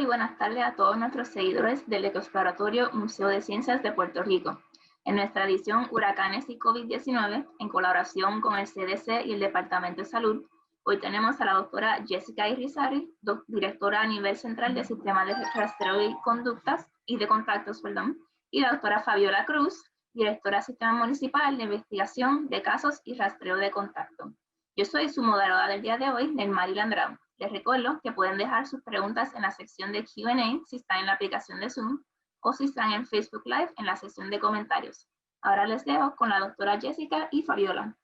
buenas tardes a todos nuestros seguidores del Ecoexploratorio Museo de Ciencias de Puerto Rico. En nuestra edición Huracanes y COVID-19, en colaboración con el CDC y el Departamento de Salud, hoy tenemos a la doctora Jessica Irizarry, directora a nivel central del Sistema de Rastreo y Conductas y de Contactos, y la doctora Fabiola Cruz, directora del Sistema Municipal de Investigación de Casos y Rastreo de Contacto. Yo soy su moderadora del día de hoy, Nelmari Landrau. Les recuerdo que pueden dejar sus preguntas en la sección de Q&A si están en la aplicación de Zoom o si están en Facebook Live en la sección de comentarios. Ahora les dejo con la doctora Jessica y Fabiola.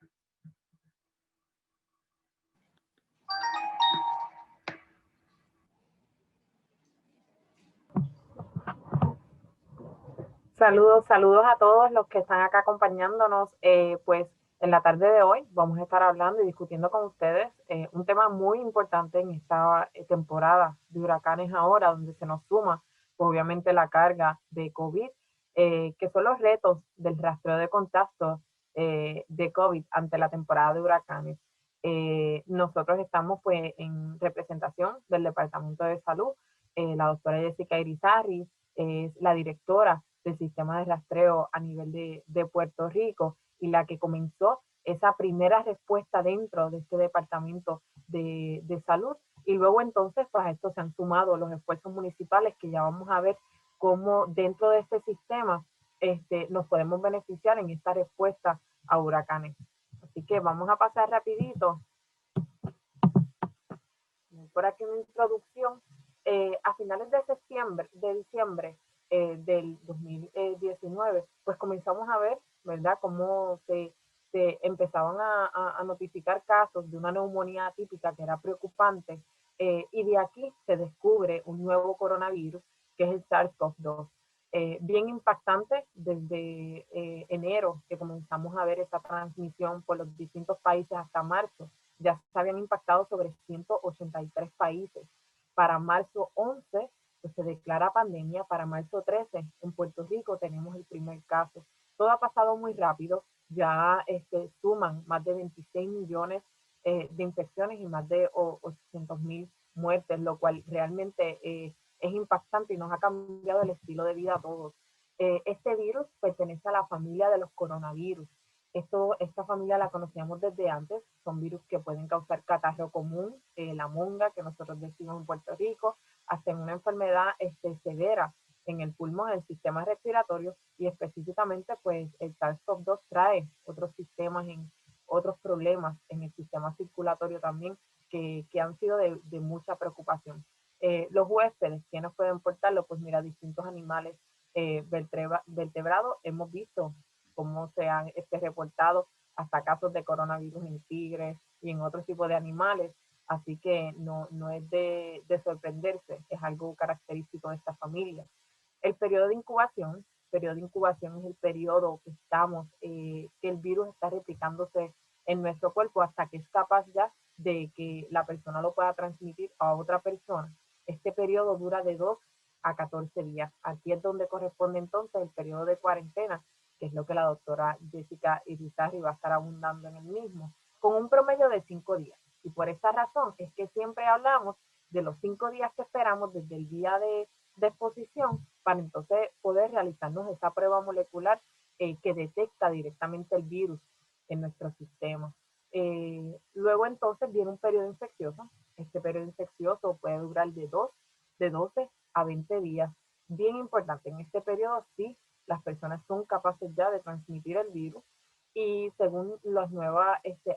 Saludos a todos los que están acá acompañándonos. Pues en la tarde de hoy vamos a estar hablando y discutiendo con ustedes un tema muy importante en esta temporada de huracanes ahora, donde se nos suma pues, obviamente la carga de COVID, que son los retos del rastreo de contactos de COVID ante la temporada de huracanes. Nosotros estamos pues en representación del Departamento de Salud. La doctora Jessica Irizarry es la directora del sistema de rastreo a nivel de Puerto Rico y la que comenzó esa primera respuesta dentro de este departamento de salud. Y luego entonces pues a esto se han sumado los esfuerzos municipales que ya vamos a ver cómo dentro de este sistema nos podemos beneficiar en esta respuesta a huracanes. Así que vamos a pasar rapidito. Por aquí una introducción. A finales de diciembre del 2019, pues comenzamos a ver, ¿verdad?, cómo se empezaban a notificar casos de una neumonía atípica que era preocupante, y de aquí se descubre un nuevo coronavirus, que es el SARS-CoV-2. Bien impactante desde enero, que comenzamos a ver esa transmisión por los distintos países hasta marzo. Ya se habían impactado sobre 183 países. Para marzo 11 pues se declara pandemia. Para marzo 13 en Puerto Rico tenemos el primer caso. Todo ha pasado muy rápido. Ya suman más de 26 millones de infecciones y más de 800,000 muertes, lo cual realmente es impactante y nos ha cambiado el estilo de vida a todos. Este virus pertenece a la familia de los coronavirus. Esta familia la conocíamos desde antes. Son virus que pueden causar catarro común, la monga, que nosotros decimos en Puerto Rico, hasta en una enfermedad severa en el pulmón, en el sistema respiratorio, y específicamente pues el SARS-CoV-2 trae otros sistemas, otros problemas en el sistema circulatorio también que han sido de mucha preocupación. Los huéspedes, ¿quiénes pueden portarlo? Pues mira, distintos animales vertebrados. Hemos visto cómo se han reportado hasta casos de coronavirus en tigres y en otros tipos de animales, así que no es de sorprenderse, es algo característico de esta familia. El periodo de incubación es el periodo que que el virus está replicándose en nuestro cuerpo hasta que es capaz ya de que la persona lo pueda transmitir a otra persona. Este periodo dura de 2 a 14 días. Aquí es donde corresponde entonces el periodo de cuarentena, que es lo que la doctora Jessica Irizarry va a estar abundando en el mismo, con un promedio de 5 días. Y por esta razón es que siempre hablamos de los 5 días que esperamos desde el día de exposición para entonces poder realizarnos esa prueba molecular que detecta directamente el virus en nuestro sistema. Luego entonces viene un periodo infeccioso. Este periodo infeccioso puede durar de 12 a 20 días. Bien importante, en este periodo sí las personas son capaces ya de transmitir el virus, y según los nuevos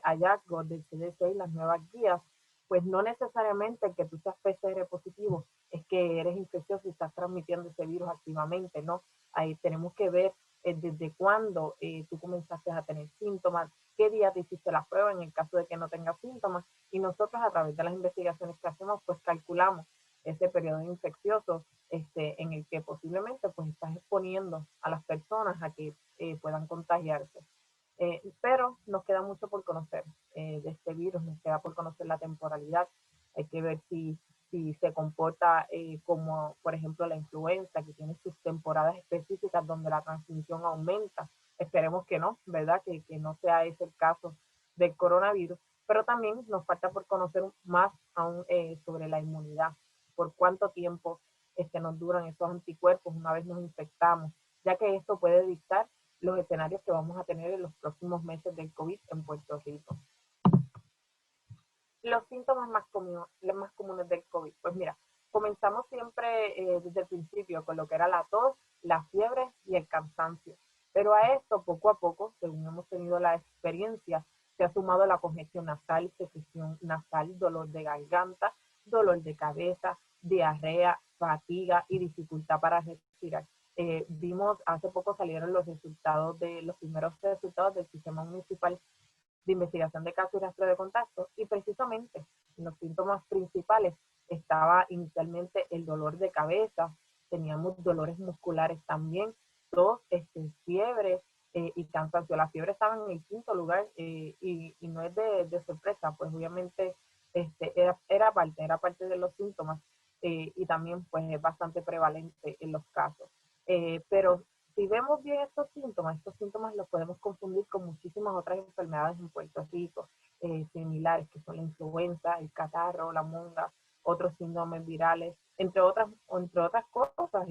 hallazgos del CDC y las nuevas guías, pues no necesariamente que tú seas PCR positivo es que eres infeccioso y estás transmitiendo ese virus activamente, ¿no? Ahí tenemos que ver desde cuándo tú comenzaste a tener síntomas, qué día te hiciste la prueba en el caso de que no tengas síntomas, y nosotros a través de las investigaciones que hacemos pues calculamos ese periodo infeccioso en el que posiblemente pues estás exponiendo a las personas a que puedan contagiarse. Pero nos queda mucho por conocer de este virus, nos queda por conocer la temporalidad. Hay que ver si se comporta como, por ejemplo, la influenza, que tiene sus temporadas específicas donde la transmisión aumenta. Esperemos que no, ¿verdad? Que no sea ese el caso del coronavirus. Pero también nos falta por conocer más aún sobre la inmunidad. Por cuánto tiempo nos duran esos anticuerpos una vez nos infectamos, ya que esto puede dictar los escenarios que vamos a tener en los próximos meses del COVID en Puerto Rico. Los síntomas más comunes del COVID. Pues mira, comenzamos siempre desde el principio con lo que era la tos, la fiebre y el cansancio. Pero a esto, poco a poco, según hemos tenido la experiencia, se ha sumado la congestión nasal, secreción nasal, dolor de garganta, dolor de cabeza, diarrea, fatiga y dificultad para respirar. Vimos, hace poco salieron los primeros resultados del Sistema Municipal de Investigación de Casos y Rastreo de Contactos, y precisamente los síntomas principales estaba inicialmente el dolor de cabeza, teníamos dolores musculares también, tos, fiebre y cansancio. La fiebre estaba en el quinto lugar y no es de sorpresa, pues obviamente era parte de los síntomas y también pues es bastante prevalente en los casos. Pero si vemos bien estos síntomas los podemos confundir con muchísimas otras enfermedades en Puerto Rico, similares, que son la influenza, el catarro, la monga, otros síndromes virales, entre otras cosas,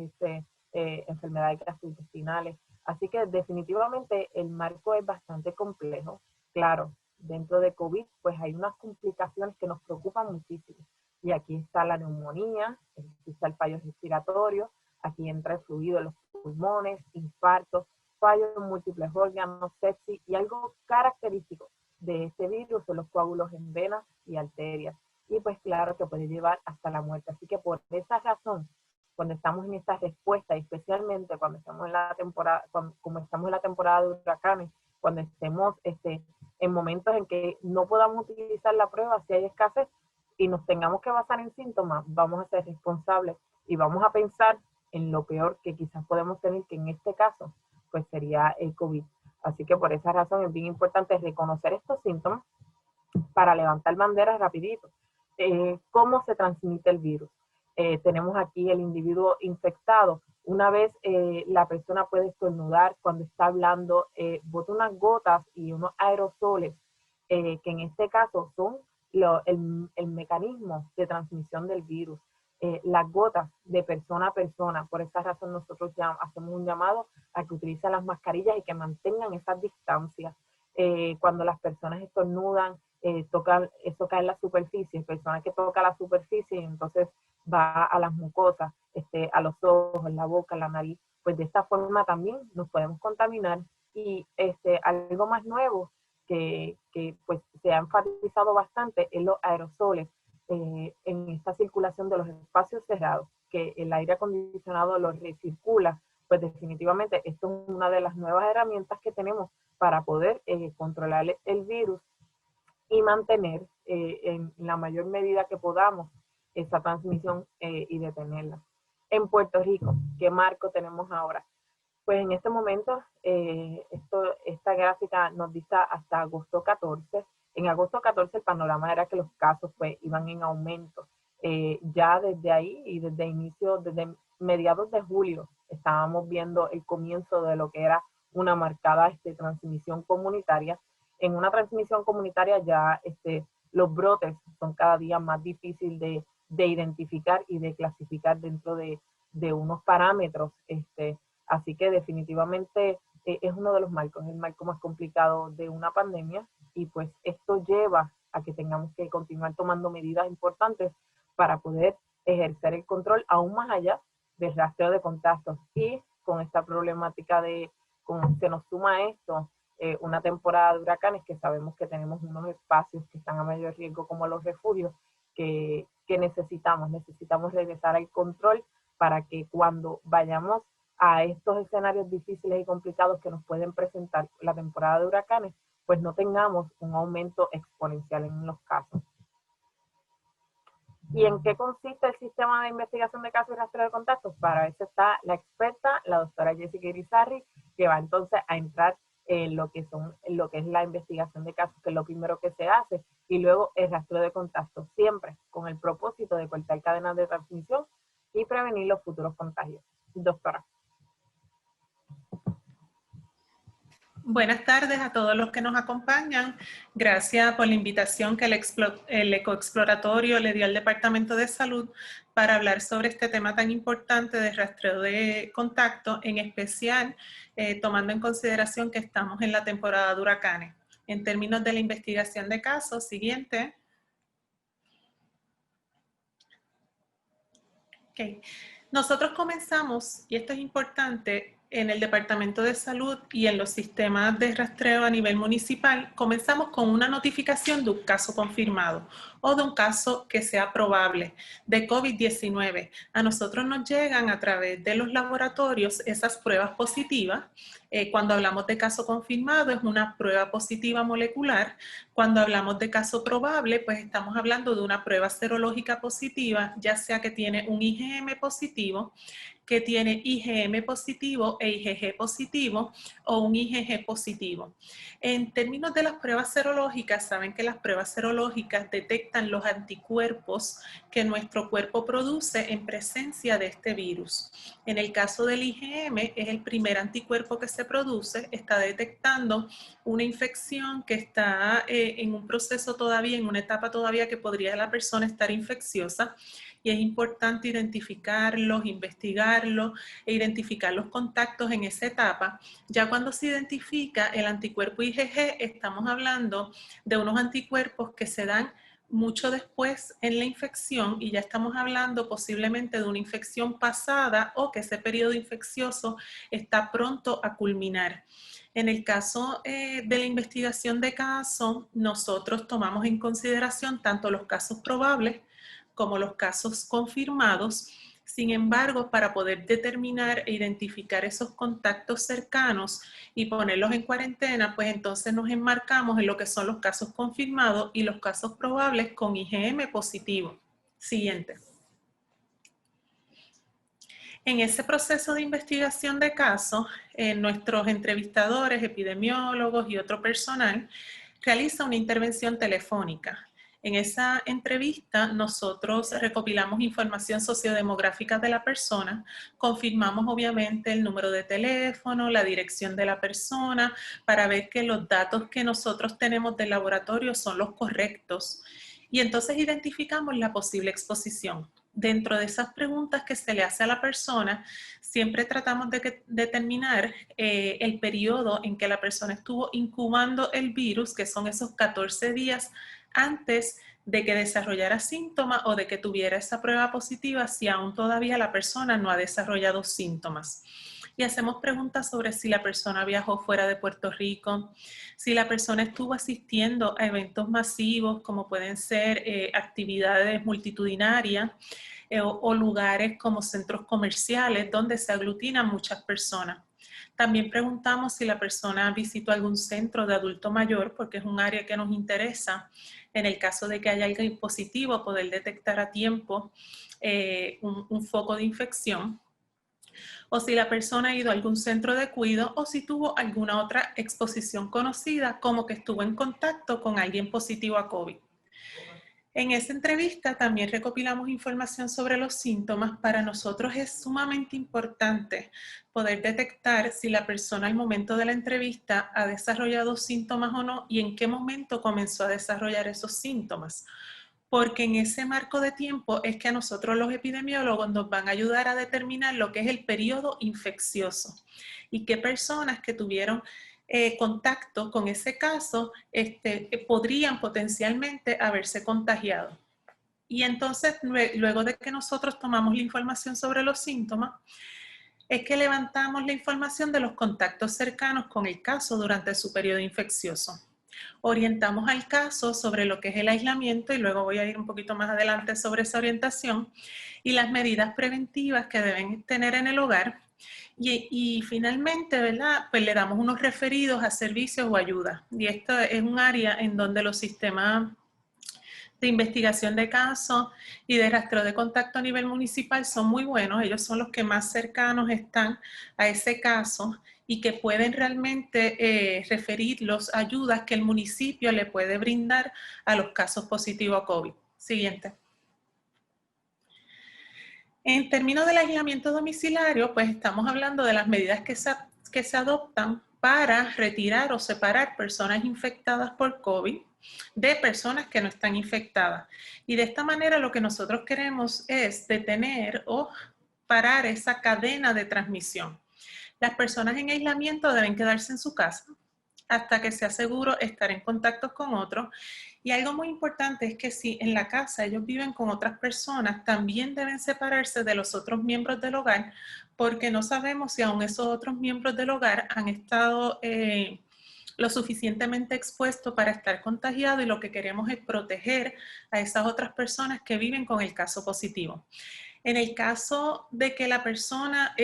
enfermedades gastrointestinales. Así que definitivamente el marco es bastante complejo. Claro, dentro de COVID pues hay unas complicaciones que nos preocupan muchísimo. Y aquí está la neumonía, aquí está el fallo respiratorio, aquí entra el fluido en los pulmones, infartos, fallos en múltiples órganos, sepsis, y algo característico de este virus son los coágulos en venas y arterias. Y pues claro que puede llevar hasta la muerte. Así que por esa razón, cuando estamos en esta respuesta, especialmente cuando estamos en la temporada, como estamos en la temporada de huracanes, cuando estemos en momentos en que no podamos utilizar la prueba si hay escasez y nos tengamos que basar en síntomas, vamos a ser responsables y vamos a pensar en lo peor que quizás podemos tener, que en este caso pues sería el COVID. Así que por esa razón es bien importante reconocer estos síntomas para levantar banderas rapidito. ¿Cómo se transmite el virus? Tenemos aquí el individuo infectado. Una vez la persona puede estornudar cuando está hablando, bota unas gotas y unos aerosoles, que en este caso son el mecanismo de transmisión del virus. Las gotas de persona a persona. Por esa razón nosotros ya hacemos un llamado a que utilicen las mascarillas y que mantengan esas distancias. Cuando las personas estornudan, eso cae en la superficie, personas que toca la superficie y entonces va a las mucosas, a los ojos, la boca, la nariz, pues de esta forma también nos podemos contaminar. Y algo más nuevo que pues se ha enfatizado bastante es los aerosoles en esta circulación de los espacios cerrados, que el aire acondicionado los recircula. Pues definitivamente esto es una de las nuevas herramientas que tenemos para poder controlar el virus y mantener en la mayor medida que podamos esa transmisión y detenerla. En Puerto Rico, ¿qué marco tenemos ahora? Pues en este momento, esta gráfica nos dista hasta agosto 14. En agosto 14 el panorama era que los casos pues iban en aumento. Ya desde ahí y desde mediados de julio, estábamos viendo el comienzo de lo que era una marcada transmisión comunitaria. En una transmisión comunitaria ya los brotes son cada día más difíciles de identificar y de clasificar dentro de unos parámetros. Así que definitivamente es uno de los marcos, el marco más complicado de una pandemia, y pues esto lleva a que tengamos que continuar tomando medidas importantes para poder ejercer el control aún más allá del rastreo de contactos. Y con esta problemática se nos suma esto, una temporada de huracanes, que sabemos que tenemos unos espacios que están a mayor riesgo como los refugios, que necesitamos regresar al control para que cuando vayamos a estos escenarios difíciles y complicados que nos pueden presentar la temporada de huracanes, pues no tengamos un aumento exponencial en los casos. ¿Y en qué consiste el sistema de investigación de casos y rastreo de contactos? Para eso está la experta, la doctora Jessica Irizarry, que va entonces a entrar en lo que es la investigación de casos, que es lo primero que se hace, y luego el rastreo de contactos, siempre con el propósito de cortar cadenas de transmisión y prevenir los futuros contagios. Doctora. Buenas tardes a todos los que nos acompañan. Gracias por la invitación que el Ecoexploratorio le dio al Departamento de Salud para hablar sobre este tema tan importante de rastreo de contacto, en especial tomando en consideración que estamos en la temporada de huracanes. En términos de la investigación de casos, siguiente. Okay. Nosotros comenzamos, y esto es importante, en el Departamento de Salud y en los sistemas de rastreo a nivel municipal, comenzamos con una notificación de un caso confirmado o de un caso que sea probable de COVID-19. A nosotros nos llegan a través de los laboratorios esas pruebas positivas. Cuando hablamos de caso confirmado es una prueba positiva molecular. Cuando hablamos de caso probable, pues estamos hablando de una prueba serológica positiva, ya sea que tiene un IgM positivo, que tiene IgM positivo e IgG positivo o un IgG positivo. En términos de las pruebas serológicas, saben que las pruebas serológicas detectan los anticuerpos que nuestro cuerpo produce en presencia de este virus. En el caso del IgM, es el primer anticuerpo que se produce, está detectando una infección que está en un proceso todavía, en una etapa todavía que podría la persona estar infecciosa, y es importante identificarlos, investigarlos e identificar los contactos en esa etapa. Ya cuando se identifica el anticuerpo IgG, estamos hablando de unos anticuerpos que se dan mucho después en la infección, y ya estamos hablando posiblemente de una infección pasada o que ese periodo infeccioso está pronto a culminar. En el caso de la investigación de casos, nosotros tomamos en consideración tanto los casos probables como los casos confirmados. Sin embargo, para poder determinar e identificar esos contactos cercanos y ponerlos en cuarentena, pues entonces nos enmarcamos en lo que son los casos confirmados y los casos probables con IgM positivo. Siguiente. En ese proceso de investigación de casos, nuestros entrevistadores, epidemiólogos y otro personal realizan una intervención telefónica. En esa entrevista nosotros recopilamos información sociodemográfica de la persona, confirmamos obviamente el número de teléfono, la dirección de la persona, para ver que los datos que nosotros tenemos del laboratorio son los correctos, y entonces identificamos la posible exposición. Dentro de esas preguntas que se le hace a la persona, siempre tratamos de determinar el periodo en que la persona estuvo incubando el virus, que son esos 14 días antes de que desarrollara síntomas o de que tuviera esa prueba positiva, si aún todavía la persona no ha desarrollado síntomas. Y hacemos preguntas sobre si la persona viajó fuera de Puerto Rico, si la persona estuvo asistiendo a eventos masivos como pueden ser actividades multitudinarias o lugares como centros comerciales donde se aglutinan muchas personas. También preguntamos si la persona visitó algún centro de adulto mayor, porque es un área que nos interesa. En el caso de que haya alguien positivo, poder detectar a tiempo un foco de infección. O si la persona ha ido a algún centro de cuidado o si tuvo alguna otra exposición conocida, como que estuvo en contacto con alguien positivo a COVID. En esa entrevista también recopilamos información sobre los síntomas. Para nosotros es sumamente importante poder detectar si la persona al momento de la entrevista ha desarrollado síntomas o no y en qué momento comenzó a desarrollar esos síntomas. Porque en ese marco de tiempo es que a nosotros los epidemiólogos nos van a ayudar a determinar lo que es el periodo infeccioso y qué personas que tuvieron contacto con ese caso podrían potencialmente haberse contagiado. Y entonces, luego de que nosotros tomamos la información sobre los síntomas, es que levantamos la información de los contactos cercanos con el caso durante su periodo infeccioso. Orientamos al caso sobre lo que es el aislamiento, y luego voy a ir un poquito más adelante sobre esa orientación, y las medidas preventivas que deben tener en el hogar. Y finalmente, ¿verdad? Pues le damos unos referidos a servicios o ayuda. Y esto es un área en donde los sistemas de investigación de casos y de rastreo de contacto a nivel municipal son muy buenos. Ellos son los que más cercanos están a ese caso y que pueden realmente referir las ayudas que el municipio le puede brindar a los casos positivos a COVID. Siguiente. En términos del aislamiento domiciliario, pues estamos hablando de las medidas que se adoptan para retirar o separar personas infectadas por COVID de personas que no están infectadas. Y de esta manera lo que nosotros queremos es detener o parar esa cadena de transmisión. Las personas en aislamiento deben quedarse en su casa hasta que sea seguro estar en contacto con otros. Y algo muy importante es que si en la casa ellos viven con otras personas, también deben separarse de los otros miembros del hogar, porque no sabemos si aún esos otros miembros del hogar han estado lo suficientemente expuestos para estar contagiados, y lo que queremos es proteger a esas otras personas que viven con el caso positivo. En el caso de que la persona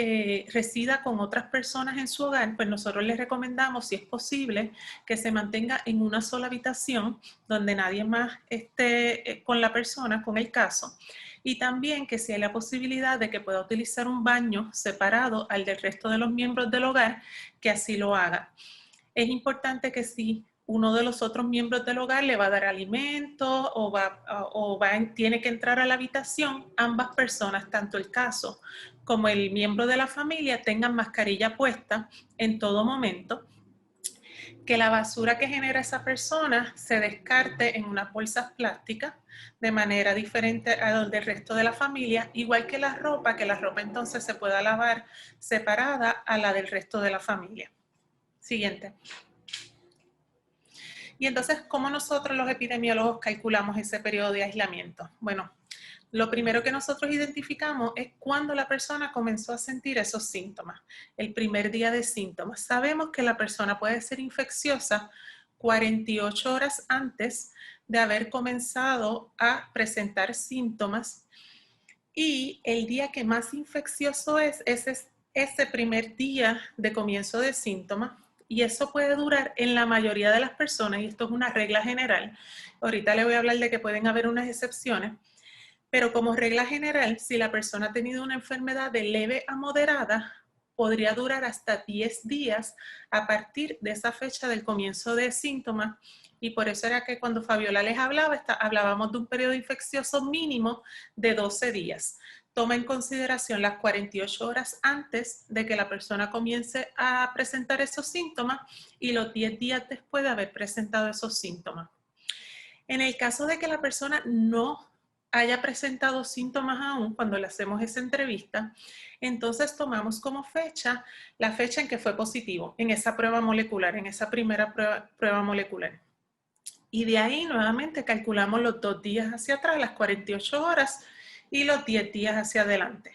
resida con otras personas en su hogar, pues nosotros les recomendamos, si es posible, que se mantenga en una sola habitación donde nadie más esté con la persona, con el caso, y también que si hay la posibilidad de que pueda utilizar un baño separado al del resto de los miembros del hogar, que así lo haga. Es importante que si uno de los otros miembros del hogar le va a dar alimento tiene que entrar a la habitación, ambas personas, tanto el caso como el miembro de la familia, tengan mascarilla puesta en todo momento. Que la basura que genera esa persona se descarte en unas bolsas plásticas de manera diferente a la del resto de la familia, igual que la ropa entonces se pueda lavar separada a la del resto de la familia. Siguiente. Y entonces, ¿cómo nosotros los epidemiólogos calculamos ese periodo de aislamiento? Bueno, lo primero que nosotros identificamos es cuando la persona comenzó a sentir esos síntomas, el primer día de síntomas. Sabemos que la persona puede ser infecciosa 48 horas antes de haber comenzado a presentar síntomas, y el día que más infeccioso es ese primer día de comienzo de síntomas. Y eso puede durar en la mayoría de las personas, y esto es una regla general. Ahorita le voy a hablar de que pueden haber unas excepciones, pero como regla general, si la persona ha tenido una enfermedad de leve a moderada, podría durar hasta 10 días a partir de esa fecha del comienzo de síntomas. Y por eso era que cuando Fabiola les hablábamos de un periodo infeccioso mínimo de 12 días. Toma en consideración las 48 horas antes de que la persona comience a presentar esos síntomas y los 10 días después de haber presentado esos síntomas. En el caso de que la persona no haya presentado síntomas aún cuando le hacemos esa entrevista, entonces tomamos como fecha la fecha en que fue positivo en esa prueba molecular, en esa primera prueba molecular. Y de ahí nuevamente calculamos los 2 días hacia atrás, las 48 horas, y los 10 días hacia adelante.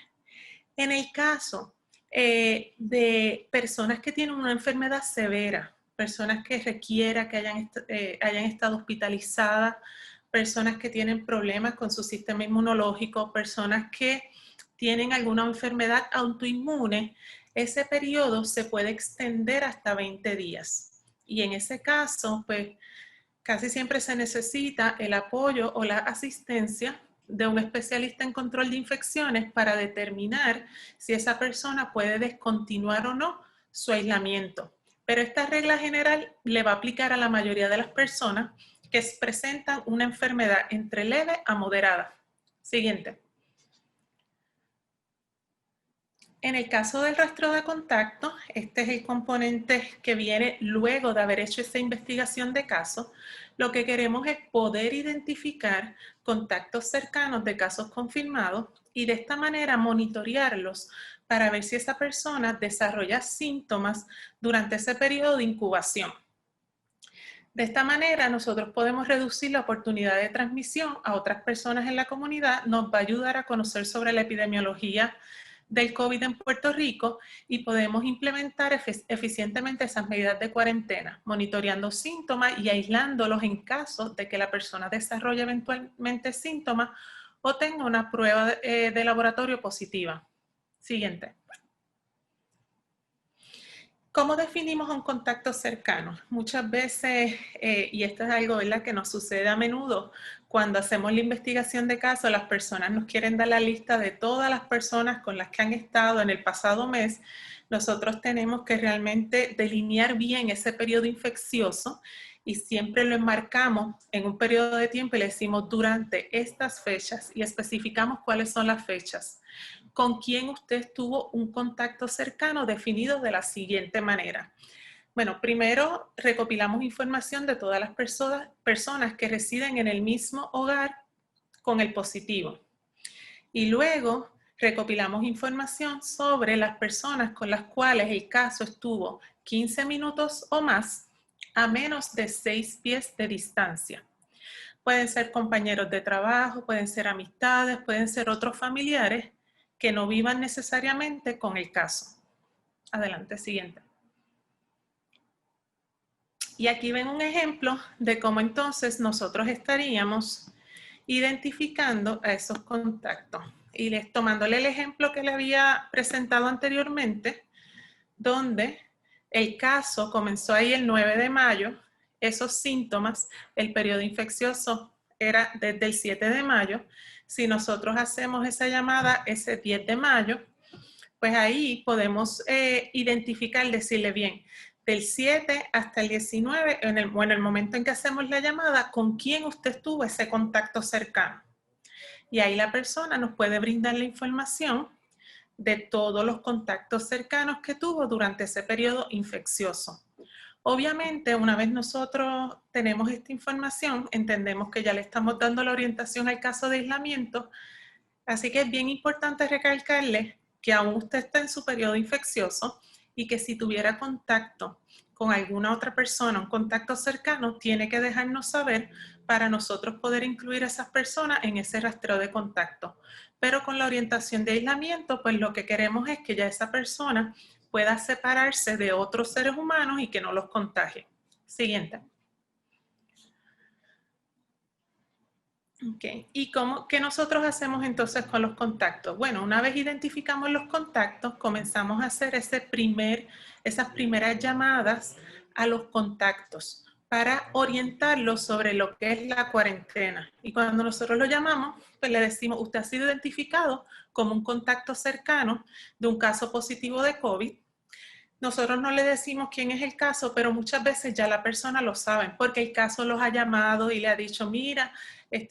En el caso de personas que tienen una enfermedad severa, personas que requiera que hayan estado hospitalizadas, personas que tienen problemas con su sistema inmunológico, personas que tienen alguna enfermedad autoinmune, ese periodo se puede extender hasta 20 días. Y en ese caso, pues casi siempre se necesita el apoyo o la asistencia de un especialista en control de infecciones para determinar si esa persona puede descontinuar o no su aislamiento. Pero esta regla general le va a aplicar a la mayoría de las personas que presentan una enfermedad entre leve a moderada. Siguiente. En el caso del rastreo de contacto, este es el componente que viene luego de haber hecho esa investigación de caso. Lo que queremos es poder identificar contactos cercanos de casos confirmados y de esta manera monitorearlos para ver si esa persona desarrolla síntomas durante ese periodo de incubación. De esta manera nosotros podemos reducir la oportunidad de transmisión a otras personas en la comunidad, nos va a ayudar a conocer sobre la epidemiología del COVID en Puerto Rico y podemos implementar eficientemente esas medidas de cuarentena, monitoreando síntomas y aislándolos en caso de que la persona desarrolle eventualmente síntomas o tenga una prueba de laboratorio positiva. Siguiente. ¿Cómo definimos un contacto cercano? Muchas veces, y esto es algo, ¿verdad?, que nos sucede a menudo, cuando hacemos la investigación de caso, las personas nos quieren dar la lista de todas las personas con las que han estado en el pasado mes. Nosotros tenemos que realmente delinear bien ese periodo infeccioso y siempre lo enmarcamos en un periodo de tiempo y le decimos durante estas fechas y especificamos cuáles son las fechas. Con quién usted tuvo un contacto cercano definido de la siguiente manera. Bueno, primero recopilamos información de todas las personas que residen en el mismo hogar con el positivo. Y luego recopilamos información sobre las personas con las cuales el caso estuvo 15 minutos o más a menos de 6 pies de distancia. Pueden ser compañeros de trabajo, pueden ser amistades, pueden ser otros familiares que no vivan necesariamente con el caso. Adelante, siguiente. Y aquí ven un ejemplo de cómo entonces nosotros estaríamos identificando a esos contactos. Y tomándole el ejemplo que le había presentado anteriormente, donde el caso comenzó ahí el 9 de mayo, esos síntomas, el periodo infeccioso era desde el 7 de mayo. Si nosotros hacemos esa llamada ese 10 de mayo, pues ahí podemos identificar, decirle bien, del 7 hasta el 19, en el momento en que hacemos la llamada, con quién usted tuvo ese contacto cercano. Y ahí la persona nos puede brindar la información de todos los contactos cercanos que tuvo durante ese periodo infeccioso. Obviamente, una vez nosotros tenemos esta información, entendemos que ya le estamos dando la orientación al caso de aislamiento, así que es bien importante recalcarle que aún usted está en su periodo infeccioso y que si tuviera contacto con alguna otra persona, un contacto cercano, tiene que dejarnos saber para nosotros poder incluir a esas personas en ese rastreo de contacto. Pero con la orientación de aislamiento, pues lo que queremos es que ya esa persona pueda separarse de otros seres humanos y que no los contagie. Siguiente. Okay. ¿Y qué nosotros hacemos entonces con los contactos? Bueno, una vez identificamos los contactos, comenzamos a hacer esas primeras llamadas a los contactos para orientarlos sobre lo que es la cuarentena. Y cuando nosotros lo llamamos, pues le decimos, usted ha sido identificado como un contacto cercano de un caso positivo de COVID. Nosotros no le decimos quién es el caso, pero muchas veces ya la persona lo sabe, porque el caso los ha llamado y le ha dicho, mira,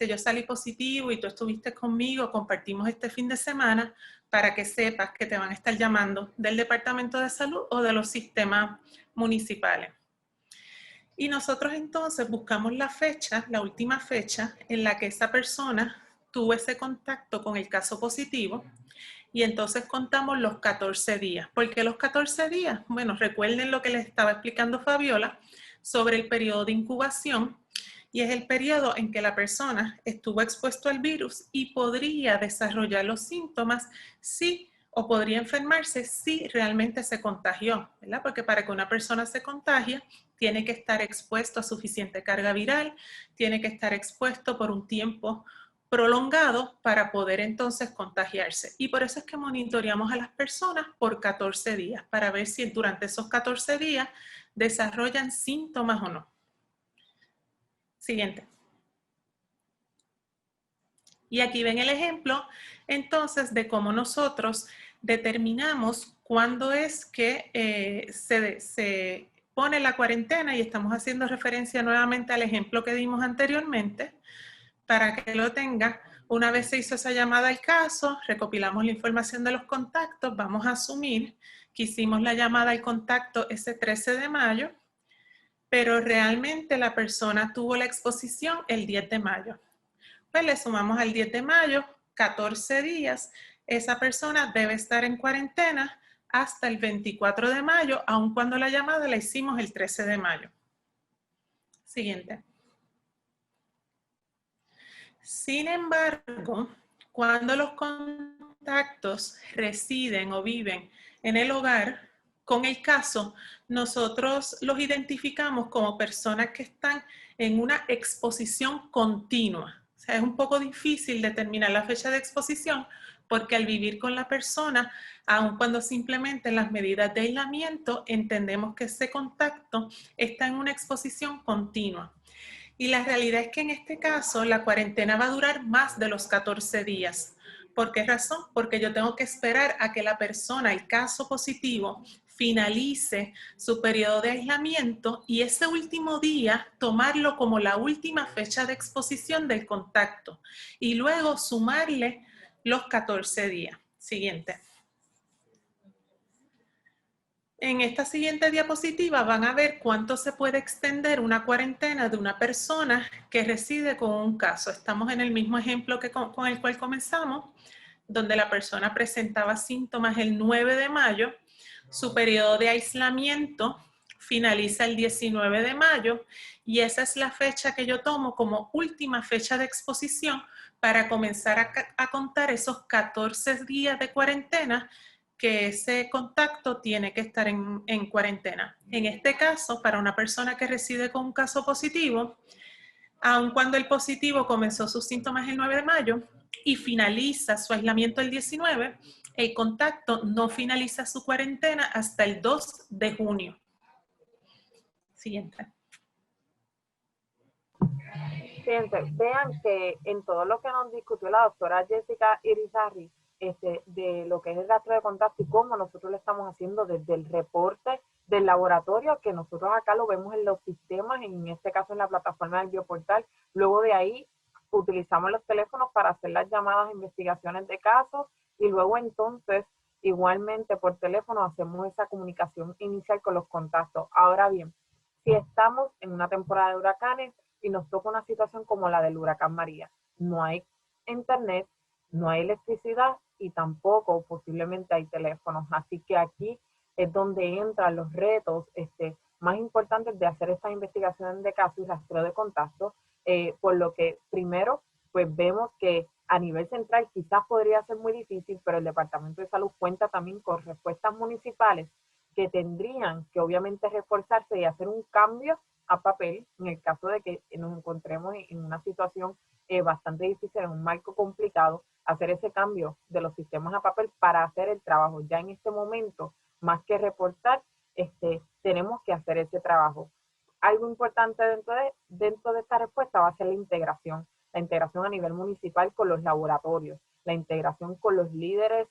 yo salí positivo y tú estuviste conmigo, compartimos este fin de semana, para que sepas que te van a estar llamando del Departamento de Salud o de los sistemas municipales. Y nosotros entonces buscamos la fecha, la última fecha en la que esa persona tuvo ese contacto con el caso positivo. Y entonces contamos los 14 días. ¿Por qué los 14 días? Bueno, recuerden lo que les estaba explicando Fabiola sobre el periodo de incubación, y es el periodo en que la persona estuvo expuesto al virus y podría desarrollar los síntomas o podría enfermarse si realmente se contagió, ¿verdad? Porque para que una persona se contagie, tiene que estar expuesto a suficiente carga viral, tiene que estar expuesto por un tiempo prolongado para poder entonces contagiarse. Y por eso es que monitoreamos a las personas por 14 días, para ver si durante esos 14 días desarrollan síntomas o no. Siguiente. Y aquí ven el ejemplo, entonces, de cómo nosotros determinamos cuándo es que se pone la cuarentena, y estamos haciendo referencia nuevamente al ejemplo que dimos anteriormente, para que lo tenga. Una vez se hizo esa llamada al caso, recopilamos la información de los contactos, vamos a asumir que hicimos la llamada al contacto ese 13 de mayo, pero realmente la persona tuvo la exposición el 10 de mayo. Pues le sumamos al 10 de mayo 14 días, esa persona debe estar en cuarentena hasta el 24 de mayo, aun cuando la llamada la hicimos el 13 de mayo. Siguiente. Sin embargo, cuando los contactos residen o viven en el hogar, con el caso, nosotros los identificamos como personas que están en una exposición continua. O sea, es un poco difícil determinar la fecha de exposición porque al vivir con la persona, aun cuando simplemente en las medidas de aislamiento, entendemos que ese contacto está en una exposición continua. Y la realidad es que en este caso la cuarentena va a durar más de los 14 días. ¿Por qué razón? Porque yo tengo que esperar a que la persona, el caso positivo, finalice su periodo de aislamiento y ese último día tomarlo como la última fecha de exposición del contacto y luego sumarle los 14 días. Siguiente. En esta siguiente diapositiva van a ver cuánto se puede extender una cuarentena de una persona que reside con un caso. Estamos en el mismo ejemplo que con el cual comenzamos, donde la persona presentaba síntomas el 9 de mayo. Su periodo de aislamiento finaliza el 19 de mayo y esa es la fecha que yo tomo como última fecha de exposición para comenzar a contar esos 14 días de cuarentena que ese contacto tiene que estar en cuarentena. En este caso, para una persona que reside con un caso positivo, aun cuando el positivo comenzó sus síntomas el 9 de mayo y finaliza su aislamiento el 19, el contacto no finaliza su cuarentena hasta el 2 de junio. Siguiente. Fíjense, vean que en todo lo que nos discutió la doctora Jessica Irizarry, de lo que es el rastro de contacto y cómo nosotros lo estamos haciendo desde el reporte del laboratorio, que nosotros acá lo vemos en los sistemas, en este caso en la plataforma del bioportal. Luego de ahí utilizamos los teléfonos para hacer las llamadas, investigaciones de casos, y luego entonces igualmente por teléfono hacemos esa comunicación inicial con los contactos. Ahora bien, si estamos en una temporada de huracanes y nos toca una situación como la del huracán María, no hay internet, no hay electricidad y tampoco posiblemente hay teléfonos. Así que aquí es donde entran los retos más importantes de hacer esta investigación de casos y rastreo de contactos, por lo que primero pues vemos que a nivel central quizás podría ser muy difícil, pero el Departamento de Salud cuenta también con respuestas municipales que tendrían que obviamente reforzarse y hacer un cambio a papel en el caso de que nos encontremos en una situación bastante difícil, en un marco complicado, hacer ese cambio de los sistemas a papel para hacer el trabajo. Ya en este momento, más que reportar, tenemos que hacer ese trabajo. Algo importante dentro de esta respuesta va a ser la integración a nivel municipal con los laboratorios, la integración con los líderes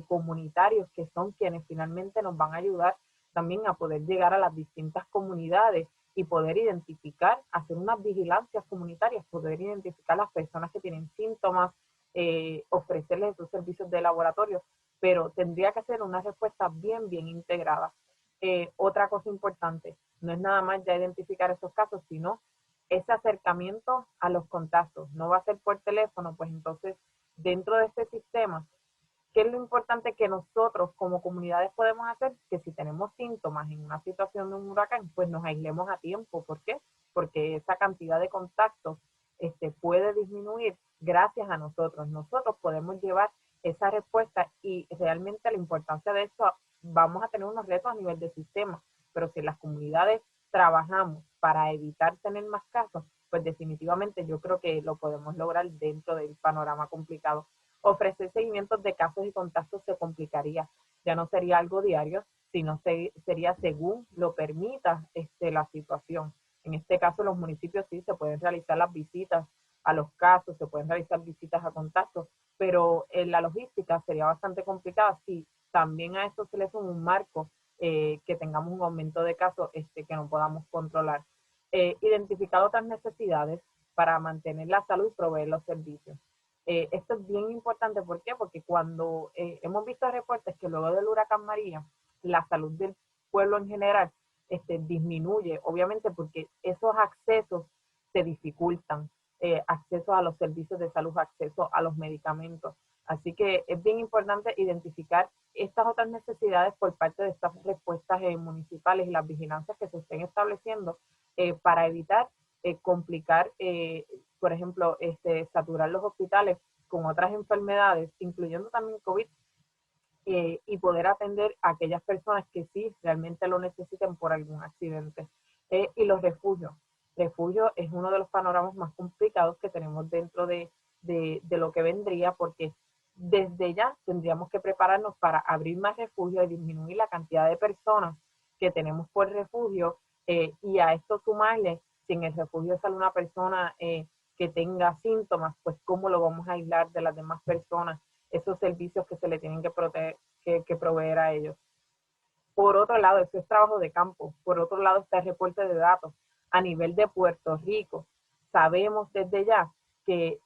comunitarios, que son quienes finalmente nos van a ayudar también a poder llegar a las distintas comunidades y poder identificar, hacer unas vigilancias comunitarias, poder identificar las personas que tienen síntomas, ofrecerles esos servicios de laboratorio, pero tendría que ser una respuesta bien integrada. Otra cosa importante, no es nada más ya identificar esos casos, sino ese acercamiento a los contactos. No va a ser por teléfono, pues entonces dentro de este sistema, ¿qué es lo importante que nosotros como comunidades podemos hacer? Que si tenemos síntomas en una situación de un huracán, pues nos aislemos a tiempo. ¿Por qué? Porque esa cantidad de contactos puede disminuir gracias a nosotros. Nosotros podemos llevar esa respuesta y realmente la importancia de esto, vamos a tener unos retos a nivel de sistema, pero si las comunidades trabajamos para evitar tener más casos, pues definitivamente yo creo que lo podemos lograr dentro del panorama complicado. Ofrecer seguimientos de casos y contactos se complicaría. Ya no sería algo diario, sino sería según lo permita la situación. En este caso, los municipios sí se pueden realizar las visitas a los casos, se pueden realizar visitas a contactos, pero la logística sería bastante complicada si también a esto se le suma un marco que tengamos un aumento de casos que no podamos controlar. Identificar otras necesidades para mantener la salud y proveer los servicios. Esto es bien importante, ¿por qué? Porque cuando hemos visto reportes que luego del huracán María, la salud del pueblo en general disminuye, obviamente porque esos accesos se dificultan, acceso a los servicios de salud, acceso a los medicamentos. Así que es bien importante identificar estas otras necesidades por parte de estas respuestas municipales y las vigilancias que se estén estableciendo para evitar complicar, por ejemplo, saturar los hospitales con otras enfermedades, incluyendo también COVID, y poder atender a aquellas personas que sí realmente lo necesiten por algún accidente. Y los refugios. Refugio es uno de los panoramas más complicados que tenemos dentro de lo que vendría, porque desde ya tendríamos que prepararnos para abrir más refugios y disminuir la cantidad de personas que tenemos por refugio, y a esto sumarle, si en el refugio sale una persona que tenga síntomas, pues cómo lo vamos a aislar de las demás personas, esos servicios que se le tienen que proveer a ellos. Por otro lado, eso es trabajo de campo. Por otro lado está el reporte de datos. A nivel de Puerto Rico, sabemos desde ya que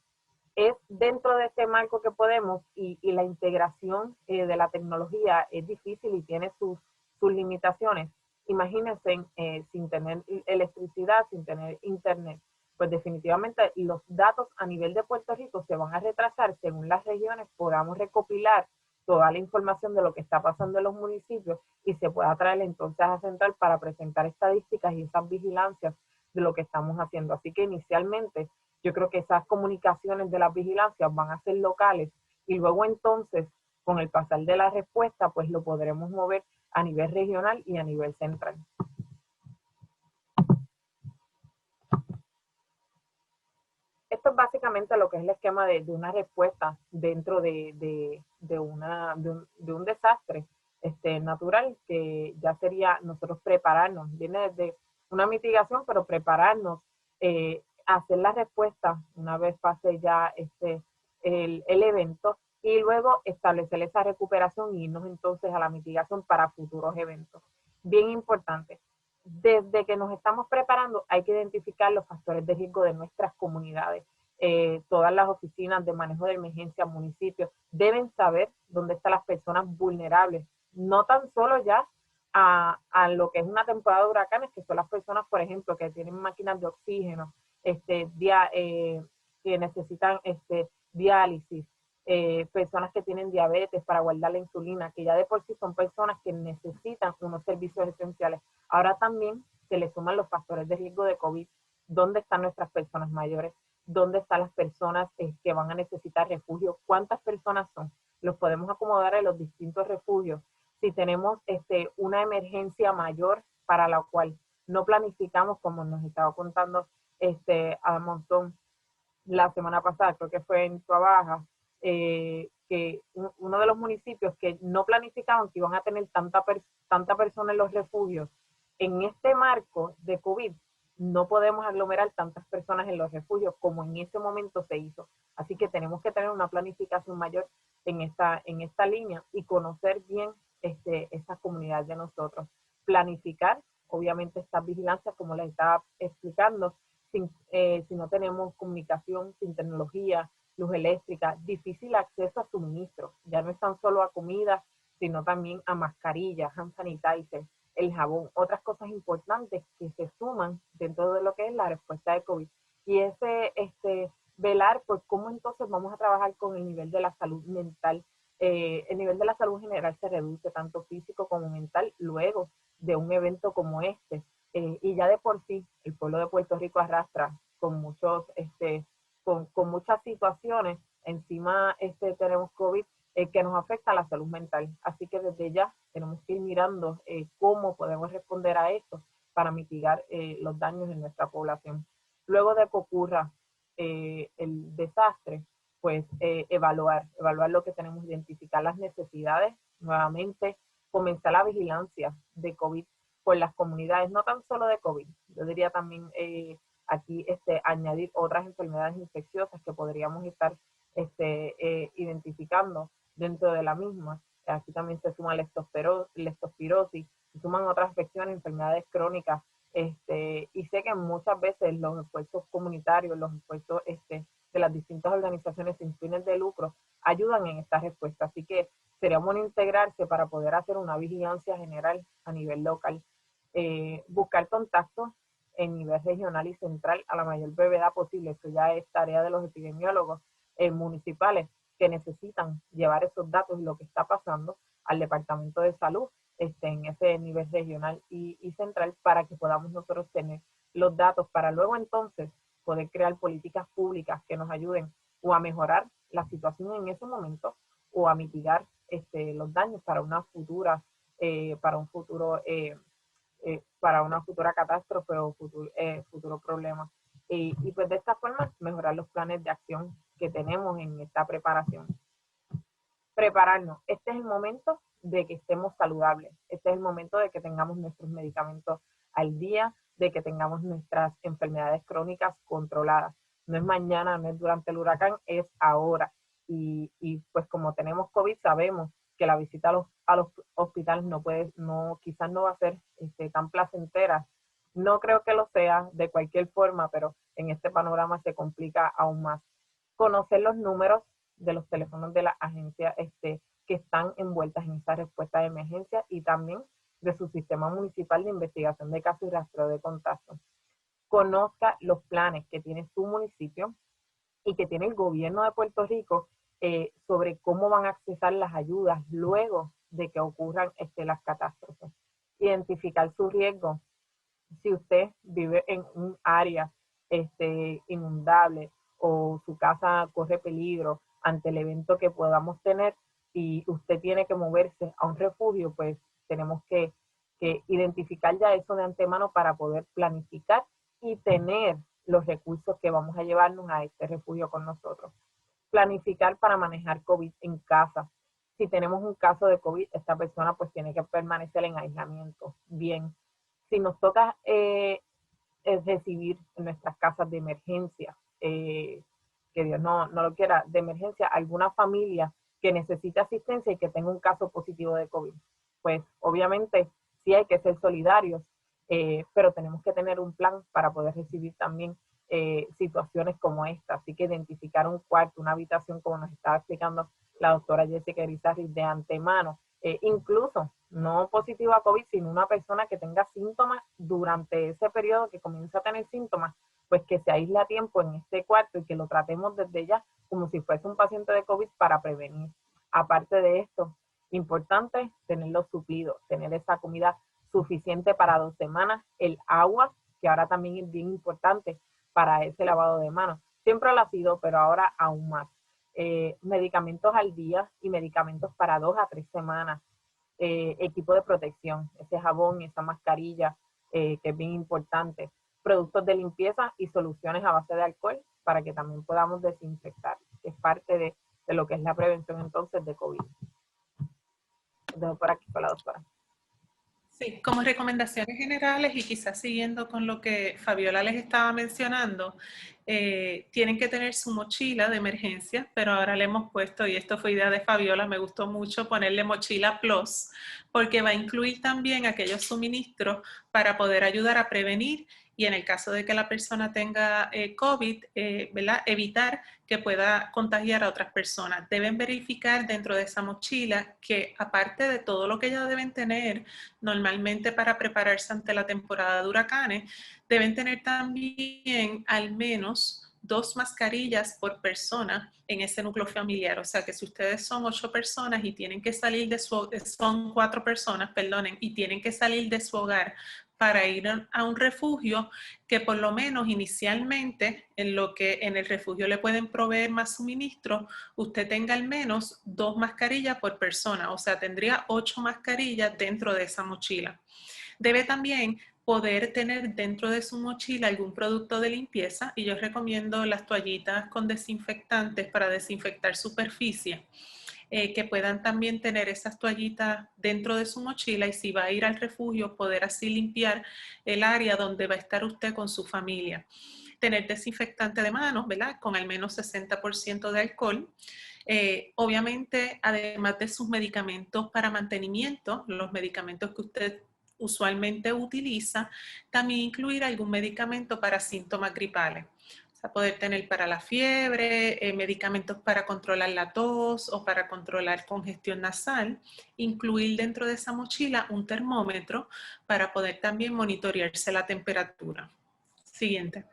es dentro de este marco que podemos, y la integración de la tecnología es difícil y tiene sus sus limitaciones. Imagínense sin tener electricidad, sin tener internet, pues definitivamente los datos a nivel de Puerto Rico se van a retrasar según las regiones podamos recopilar toda la información de lo que está pasando en los municipios y se pueda traer entonces a Central para presentar estadísticas y esas vigilancias de lo que estamos haciendo. Así que inicialmente yo creo que esas comunicaciones de las vigilancias van a ser locales y luego entonces con el pasar de la respuesta pues lo podremos mover a nivel regional y a nivel central. Esto es básicamente lo que es el esquema de una respuesta dentro de un desastre natural, que ya sería nosotros prepararnos, viene desde una mitigación, pero prepararnos, hacer la respuesta una vez pase ya el evento y luego establecer esa recuperación y irnos entonces a la mitigación para futuros eventos. Bien importante. Desde que nos estamos preparando hay que identificar los factores de riesgo de nuestras comunidades. Todas las oficinas de manejo de emergencia, municipios, deben saber dónde están las personas vulnerables, no tan solo ya a lo que es una temporada de huracanes, que son las personas, por ejemplo, que tienen máquinas de oxígeno, que necesitan diálisis, personas que tienen diabetes para guardar la insulina, que ya de por sí son personas que necesitan unos servicios esenciales. Ahora también se le suman los factores de riesgo de COVID. ¿Dónde están nuestras personas mayores? ¿Dónde están las personas que van a necesitar refugio? ¿Cuántas personas son? Los podemos acomodar en los distintos refugios. Si tenemos una emergencia mayor para la cual no planificamos, como nos estaba contando a Monzón la semana pasada, creo que fue en Tuabaja, que uno de los municipios que no planificaban que iban a tener tanta persona en los refugios, en este marco de COVID, no podemos aglomerar tantas personas en los refugios como en ese momento se hizo. Así que tenemos que tener una planificación mayor en esta línea y conocer bien estas comunidades de nosotros. Planificar, obviamente, estas vigilancias, como les estaba explicando, si no tenemos comunicación, sin tecnología, luz eléctrica, difícil acceso a suministros. Ya no es tan solo a comida, sino también a mascarillas, hand sanitizer, el jabón, otras cosas importantes que se suman dentro de lo que es la respuesta de COVID. Y velar por cómo entonces vamos a trabajar con el nivel de la salud mental. El nivel de la salud general se reduce tanto físico como mental luego de un evento como este. Y ya de por sí el pueblo de Puerto Rico arrastra con con muchas situaciones. Encima tenemos COVID que nos afecta a la salud mental. Así que desde ya tenemos que ir mirando cómo podemos responder a esto para mitigar los daños en nuestra población. Luego de que ocurra el desastre, pues evaluar lo que tenemos, identificar las necesidades, nuevamente comenzar la vigilancia de COVID por las comunidades, no tan solo de COVID, yo diría también aquí añadir otras enfermedades infecciosas que podríamos estar identificando dentro de la misma. Aquí también se suma la leptospirosis, se suman otras afecciones, enfermedades crónicas, y sé que muchas veces los esfuerzos comunitarios, los esfuerzos de las distintas organizaciones sin fines de lucro ayudan en esta respuesta. Así que sería bueno integrarse para poder hacer una vigilancia general a nivel local. Buscar contactos en nivel regional y central a la mayor brevedad posible. Eso ya es tarea de los epidemiólogos municipales que necesitan llevar esos datos y lo que está pasando al Departamento de Salud en ese nivel regional y central para que podamos nosotros tener los datos para luego entonces poder crear políticas públicas que nos ayuden o a mejorar la situación en ese momento o a mitigar los daños para una futura para una futura catástrofe o futuro problema. Y pues de esta forma mejorar los planes de acción que tenemos en esta preparación. Prepararnos. Este es el momento de que estemos saludables. Este es el momento de que tengamos nuestros medicamentos al día, de que tengamos nuestras enfermedades crónicas controladas. No es mañana, no es durante el huracán, es ahora. Y pues como tenemos COVID, sabemos que la visita a los hospitales quizás no va a ser tan placentera. No creo que lo sea de cualquier forma, pero en este panorama se complica aún más. Conocer los números de los teléfonos de las agencias que están envueltas en esa respuesta de emergencia y también de su sistema municipal de investigación de casos y rastreo de contactos. Conozca los planes que tiene su municipio y que tiene el gobierno de Puerto Rico sobre cómo van a accesar las ayudas luego de que ocurran las catástrofes. Identificar su riesgo. Si usted vive en un área inundable o su casa corre peligro ante el evento que podamos tener y usted tiene que moverse a un refugio, pues tenemos que identificar ya eso de antemano para poder planificar y tener los recursos que vamos a llevarnos a este refugio con nosotros. Planificar para manejar COVID en casa. Si tenemos un caso de COVID, esta persona pues tiene que permanecer en aislamiento. Bien. Si nos toca recibir en nuestras casas de emergencia, que Dios no lo quiera, de emergencia, alguna familia que necesite asistencia y que tenga un caso positivo de COVID, pues obviamente sí hay que ser solidarios, pero tenemos que tener un plan para poder recibir también situaciones como esta. Así que identificar un cuarto, una habitación, como nos estaba explicando la doctora Jessica Irizarry, de antemano, incluso no positivo a COVID, sino una persona que tenga síntomas durante ese periodo que comienza a tener síntomas, pues que se aísle a tiempo en este cuarto y que lo tratemos desde ya como si fuese un paciente de COVID para prevenir. Aparte de esto, importante tenerlo suplido, tener esa comida suficiente para 2 semanas, el agua, que ahora también es bien importante para ese lavado de manos. Siempre lo ha sido, pero ahora aún más. Medicamentos al día y medicamentos para 2 a 3 semanas. Equipo de protección, ese jabón, esa mascarilla, que es bien importante. Productos de limpieza y soluciones a base de alcohol para que también podamos desinfectar, que es parte de lo que es la prevención entonces de COVID. Dejo por aquí con la doctora. Sí, como recomendaciones generales y quizás siguiendo con lo que Fabiola les estaba mencionando, tienen que tener su mochila de emergencia, pero ahora le hemos puesto, y esto fue idea de Fabiola, me gustó mucho ponerle mochila plus, porque va a incluir también aquellos suministros para poder ayudar a prevenir y en el caso de que la persona tenga COVID, ¿verdad? Evitar que pueda contagiar a otras personas. Deben verificar dentro de esa mochila que aparte de todo lo que ya deben tener normalmente para prepararse ante la temporada de huracanes, deben tener también al menos 2 mascarillas por persona en ese núcleo familiar. O sea que si ustedes son 8 personas y tienen que salir de son 4 personas, perdonen, y tienen que salir de su hogar para ir a un refugio, que por lo menos inicialmente, en lo que en el refugio le pueden proveer más suministros, usted tenga al menos 2 mascarillas por persona, o sea, tendría 8 mascarillas dentro de esa mochila. Debe también poder tener dentro de su mochila algún producto de limpieza y yo recomiendo las toallitas con desinfectantes para desinfectar superficie. Que puedan también tener esas toallitas dentro de su mochila y si va a ir al refugio poder así limpiar el área donde va a estar usted con su familia. Tener desinfectante de manos, ¿verdad? Con al menos 60% de alcohol. Obviamente, además de sus medicamentos para mantenimiento, los medicamentos que usted usualmente utiliza, también incluir algún medicamento para síntomas gripales. A poder tener para la fiebre, medicamentos para controlar la tos o para controlar congestión nasal, incluir dentro de esa mochila un termómetro para poder también monitorearse la temperatura. Siguiente.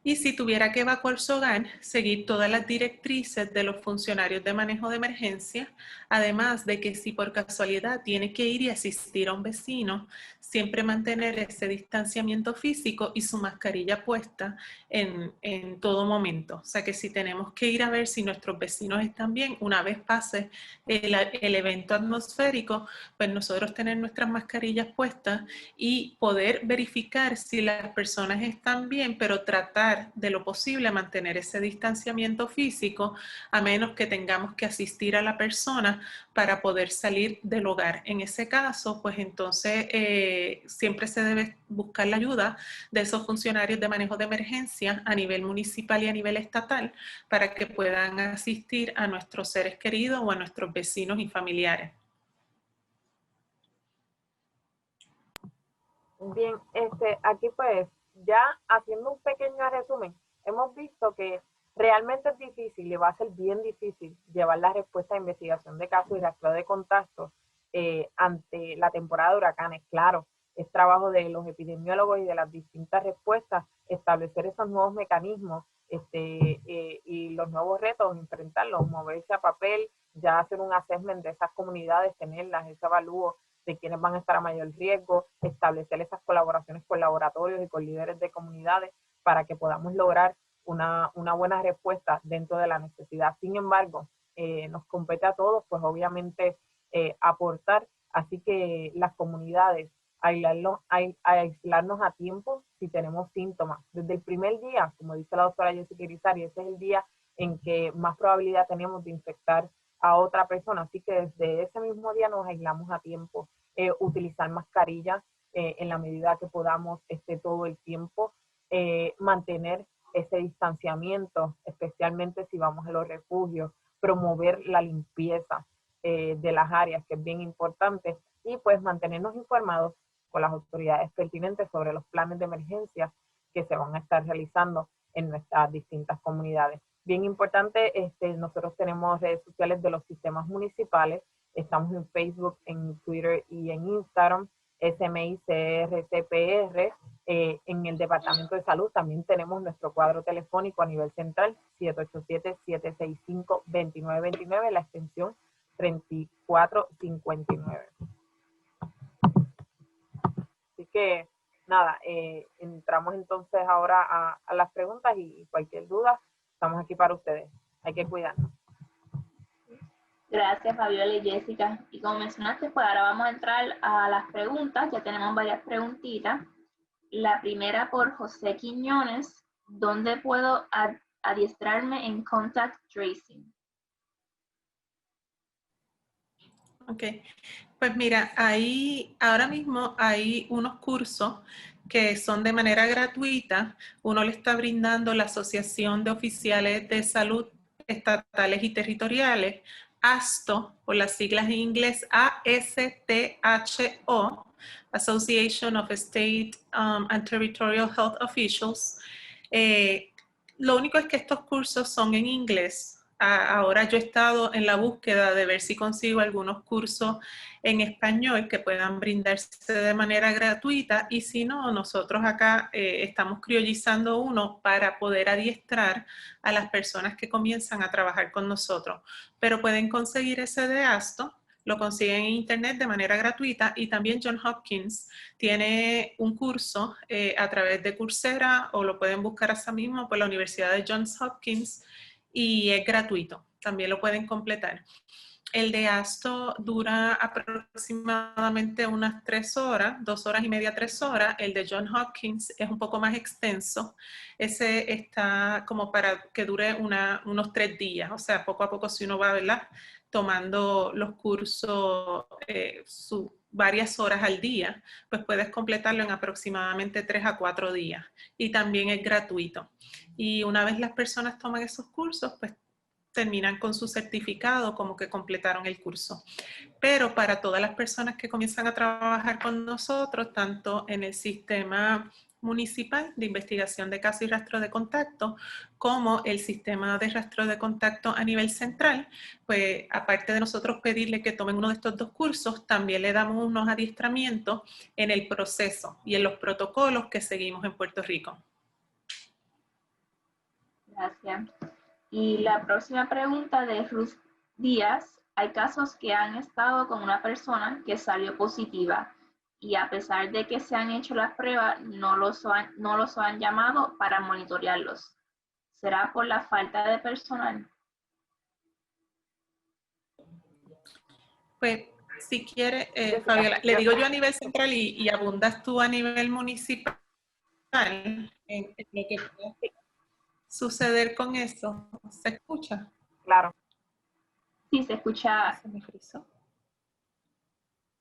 Y si tuviera que evacuar su hogar, seguir todas las directrices de los funcionarios de manejo de emergencia, además de que si por casualidad tiene que ir y asistir a un vecino, siempre mantener ese distanciamiento físico y su mascarilla puesta en todo momento. O sea que si tenemos que ir a ver si nuestros vecinos están bien, una vez pase el evento atmosférico, pues nosotros tener nuestras mascarillas puestas y poder verificar si las personas están bien, pero tratar de lo posible mantener ese distanciamiento físico a menos que tengamos que asistir a la persona para poder salir del hogar. En ese caso, pues entonces siempre se debe buscar la ayuda de esos funcionarios de manejo de emergencia a nivel municipal y a nivel estatal para que puedan asistir a nuestros seres queridos o a nuestros vecinos y familiares. Bien, aquí pues ya haciendo un pequeño resumen, hemos visto que Realmente es difícil y va a ser bien difícil llevar la respuesta de investigación de casos y rastreo de contactos ante la temporada de huracanes. Claro, es trabajo de los epidemiólogos y de las distintas respuestas establecer esos nuevos mecanismos y los nuevos retos, enfrentarlos, moverse a papel, ya hacer un assessment de esas comunidades, tenerlas, ese avalúo de quiénes van a estar a mayor riesgo, establecer esas colaboraciones con laboratorios y con líderes de comunidades para que podamos lograr una buena respuesta dentro de la necesidad. Sin embargo, nos compete a todos, pues obviamente aportar, así que las comunidades, aislarnos a tiempo si tenemos síntomas. Desde el primer día, como dice la doctora Jessica Irizarry, ese es el día en que más probabilidad tenemos de infectar a otra persona, así que desde ese mismo día nos aislamos a tiempo. Utilizar mascarillas en la medida que podamos todo el tiempo, mantener ese distanciamiento, especialmente si vamos a los refugios, promover la limpieza de las áreas, que es bien importante, y pues mantenernos informados con las autoridades pertinentes sobre los planes de emergencia que se van a estar realizando en nuestras distintas comunidades. Bien importante, nosotros tenemos redes sociales de los sistemas municipales, estamos en Facebook, en Twitter y en Instagram, SMICRCPR. En el Departamento de Salud también tenemos nuestro cuadro telefónico a nivel central, 787-765-2929, la extensión 3459. Así que, nada, entramos entonces ahora a las preguntas y cualquier duda, estamos aquí para ustedes. Hay que cuidarnos. Gracias, Fabiola y Jessica. Y como mencionaste, pues ahora vamos a entrar a las preguntas. Ya tenemos varias preguntitas. La primera por José Quiñones. ¿Dónde puedo adiestrarme en contact tracing? Ok, pues mira, ahora mismo hay unos cursos que son de manera gratuita. Uno le está brindando la Asociación de Oficiales de Salud Estatales y Territoriales, ASTO, por las siglas en inglés, ASTHO, Association of State and Territorial Health Officials. Lo único es que estos cursos son en inglés. Ahora yo he estado en la búsqueda de ver si consigo algunos cursos en español que puedan brindarse de manera gratuita, y si no, nosotros acá estamos criollizando uno para poder adiestrar a las personas que comienzan a trabajar con nosotros. Pero pueden conseguir ese de ASTO, lo consiguen en internet de manera gratuita, y también Johns Hopkins tiene un curso a través de Coursera, o lo pueden buscar así mismo por la Universidad de Johns Hopkins, y es gratuito, también lo pueden completar. El de ASTO dura aproximadamente unas 3 horas, 2 horas y media, 3 horas. El de Johns Hopkins es un poco más extenso. Ese está como para que dure unos 3 días, o sea, poco a poco, si uno va, ¿verdad?, tomando los cursos varias horas al día, pues puedes completarlo en aproximadamente 3 a 4 días. Y también es gratuito. Y una vez las personas toman esos cursos, pues terminan con su certificado como que completaron el curso. Pero para todas las personas que comienzan a trabajar con nosotros, tanto en el sistema municipal de investigación de casos y rastro de contacto, como el sistema de rastro de contacto a nivel central, pues aparte de nosotros pedirle que tomen uno de estos 2 cursos, también le damos unos adiestramientos en el proceso y en los protocolos que seguimos en Puerto Rico. Gracias. Y la próxima pregunta de Ruth Díaz. Hay casos que han estado con una persona que salió positiva y a pesar de que se han hecho las pruebas, no los han llamado para monitorearlos. ¿Será por la falta de personal? Pues, si quiere, Fabiola, le digo yo a nivel central y abundas tú a nivel municipal en lo que puede suceder con eso. ¿Se escucha? Claro. Sí, se escucha. ¿Se me frizó?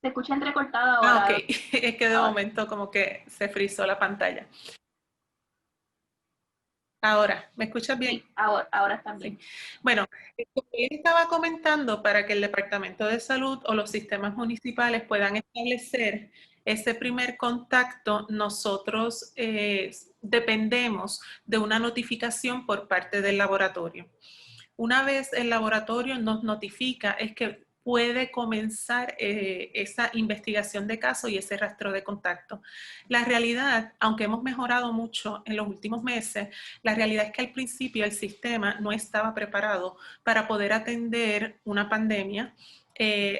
Se escucha entrecortado ahora. Ok. Es que de momento como que se frizó la pantalla. Ahora, ¿me escuchas bien? Sí, ahora también. Sí. Bueno, como les estaba comentando, para que el Departamento de Salud o los sistemas municipales puedan establecer ese primer contacto, nosotros dependemos de una notificación por parte del laboratorio. Una vez el laboratorio nos notifica es que puede comenzar esa investigación de caso y ese rastreo de contacto. La realidad, aunque hemos mejorado mucho en los últimos meses, la realidad es que al principio el sistema no estaba preparado para poder atender una pandemia.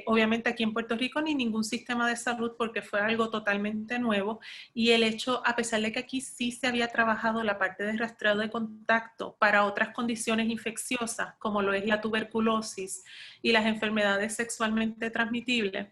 Obviamente aquí en Puerto Rico ni ningún sistema de salud porque fue algo totalmente nuevo y el hecho, a pesar de que aquí sí se había trabajado la parte de rastreo de contacto para otras condiciones infecciosas como lo es la tuberculosis y las enfermedades sexualmente transmitibles,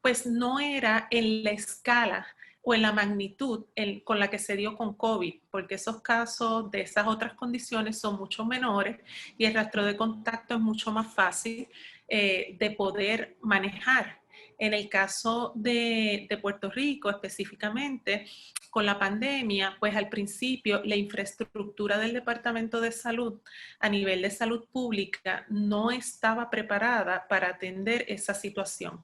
pues no era en la escala o en la magnitud con la que se dio con COVID, porque esos casos de esas otras condiciones son mucho menores y el rastreo de contacto es mucho más fácil de poder manejar. En el caso de Puerto Rico específicamente, con la pandemia, pues al principio la infraestructura del Departamento de Salud a nivel de salud pública no estaba preparada para atender esa situación.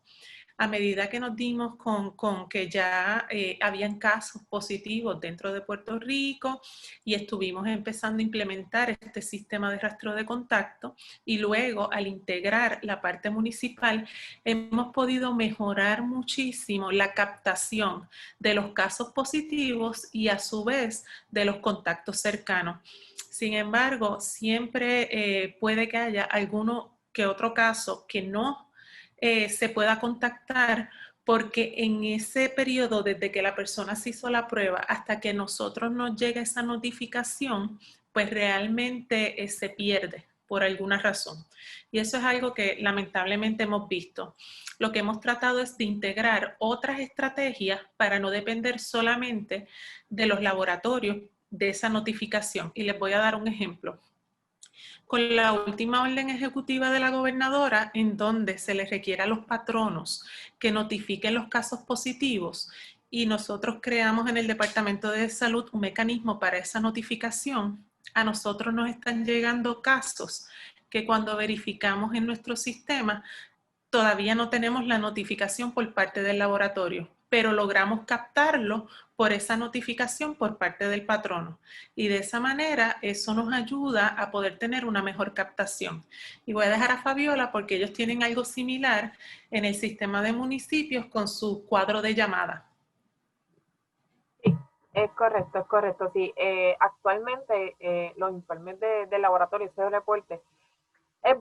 A medida que nos dimos con que ya habían casos positivos dentro de Puerto Rico y estuvimos empezando a implementar este sistema de rastreo de contacto y luego al integrar la parte municipal hemos podido mejorar muchísimo la captación de los casos positivos y a su vez de los contactos cercanos. Sin embargo, siempre puede que haya alguno que otro caso que no se pueda contactar porque en ese periodo desde que la persona se hizo la prueba hasta que nosotros nos llega esa notificación, pues realmente se pierde por alguna razón. Y eso es algo que lamentablemente hemos visto. Lo que hemos tratado es de integrar otras estrategias para no depender solamente de los laboratorios de esa notificación. Y les voy a dar un ejemplo. Con la última orden ejecutiva de la gobernadora, en donde se les requiere a los patronos que notifiquen los casos positivos, y nosotros creamos en el Departamento de Salud un mecanismo para esa notificación, a nosotros nos están llegando casos que cuando verificamos en nuestro sistema todavía no tenemos la notificación por parte del laboratorio, pero logramos captarlo por esa notificación por parte del patrono. Y de esa manera eso nos ayuda a poder tener una mejor captación. Y voy a dejar a Fabiola porque ellos tienen algo similar en el sistema de municipios con su cuadro de llamada. Sí, es correcto, sí. Actualmente los informes de laboratorio, ese reporte, es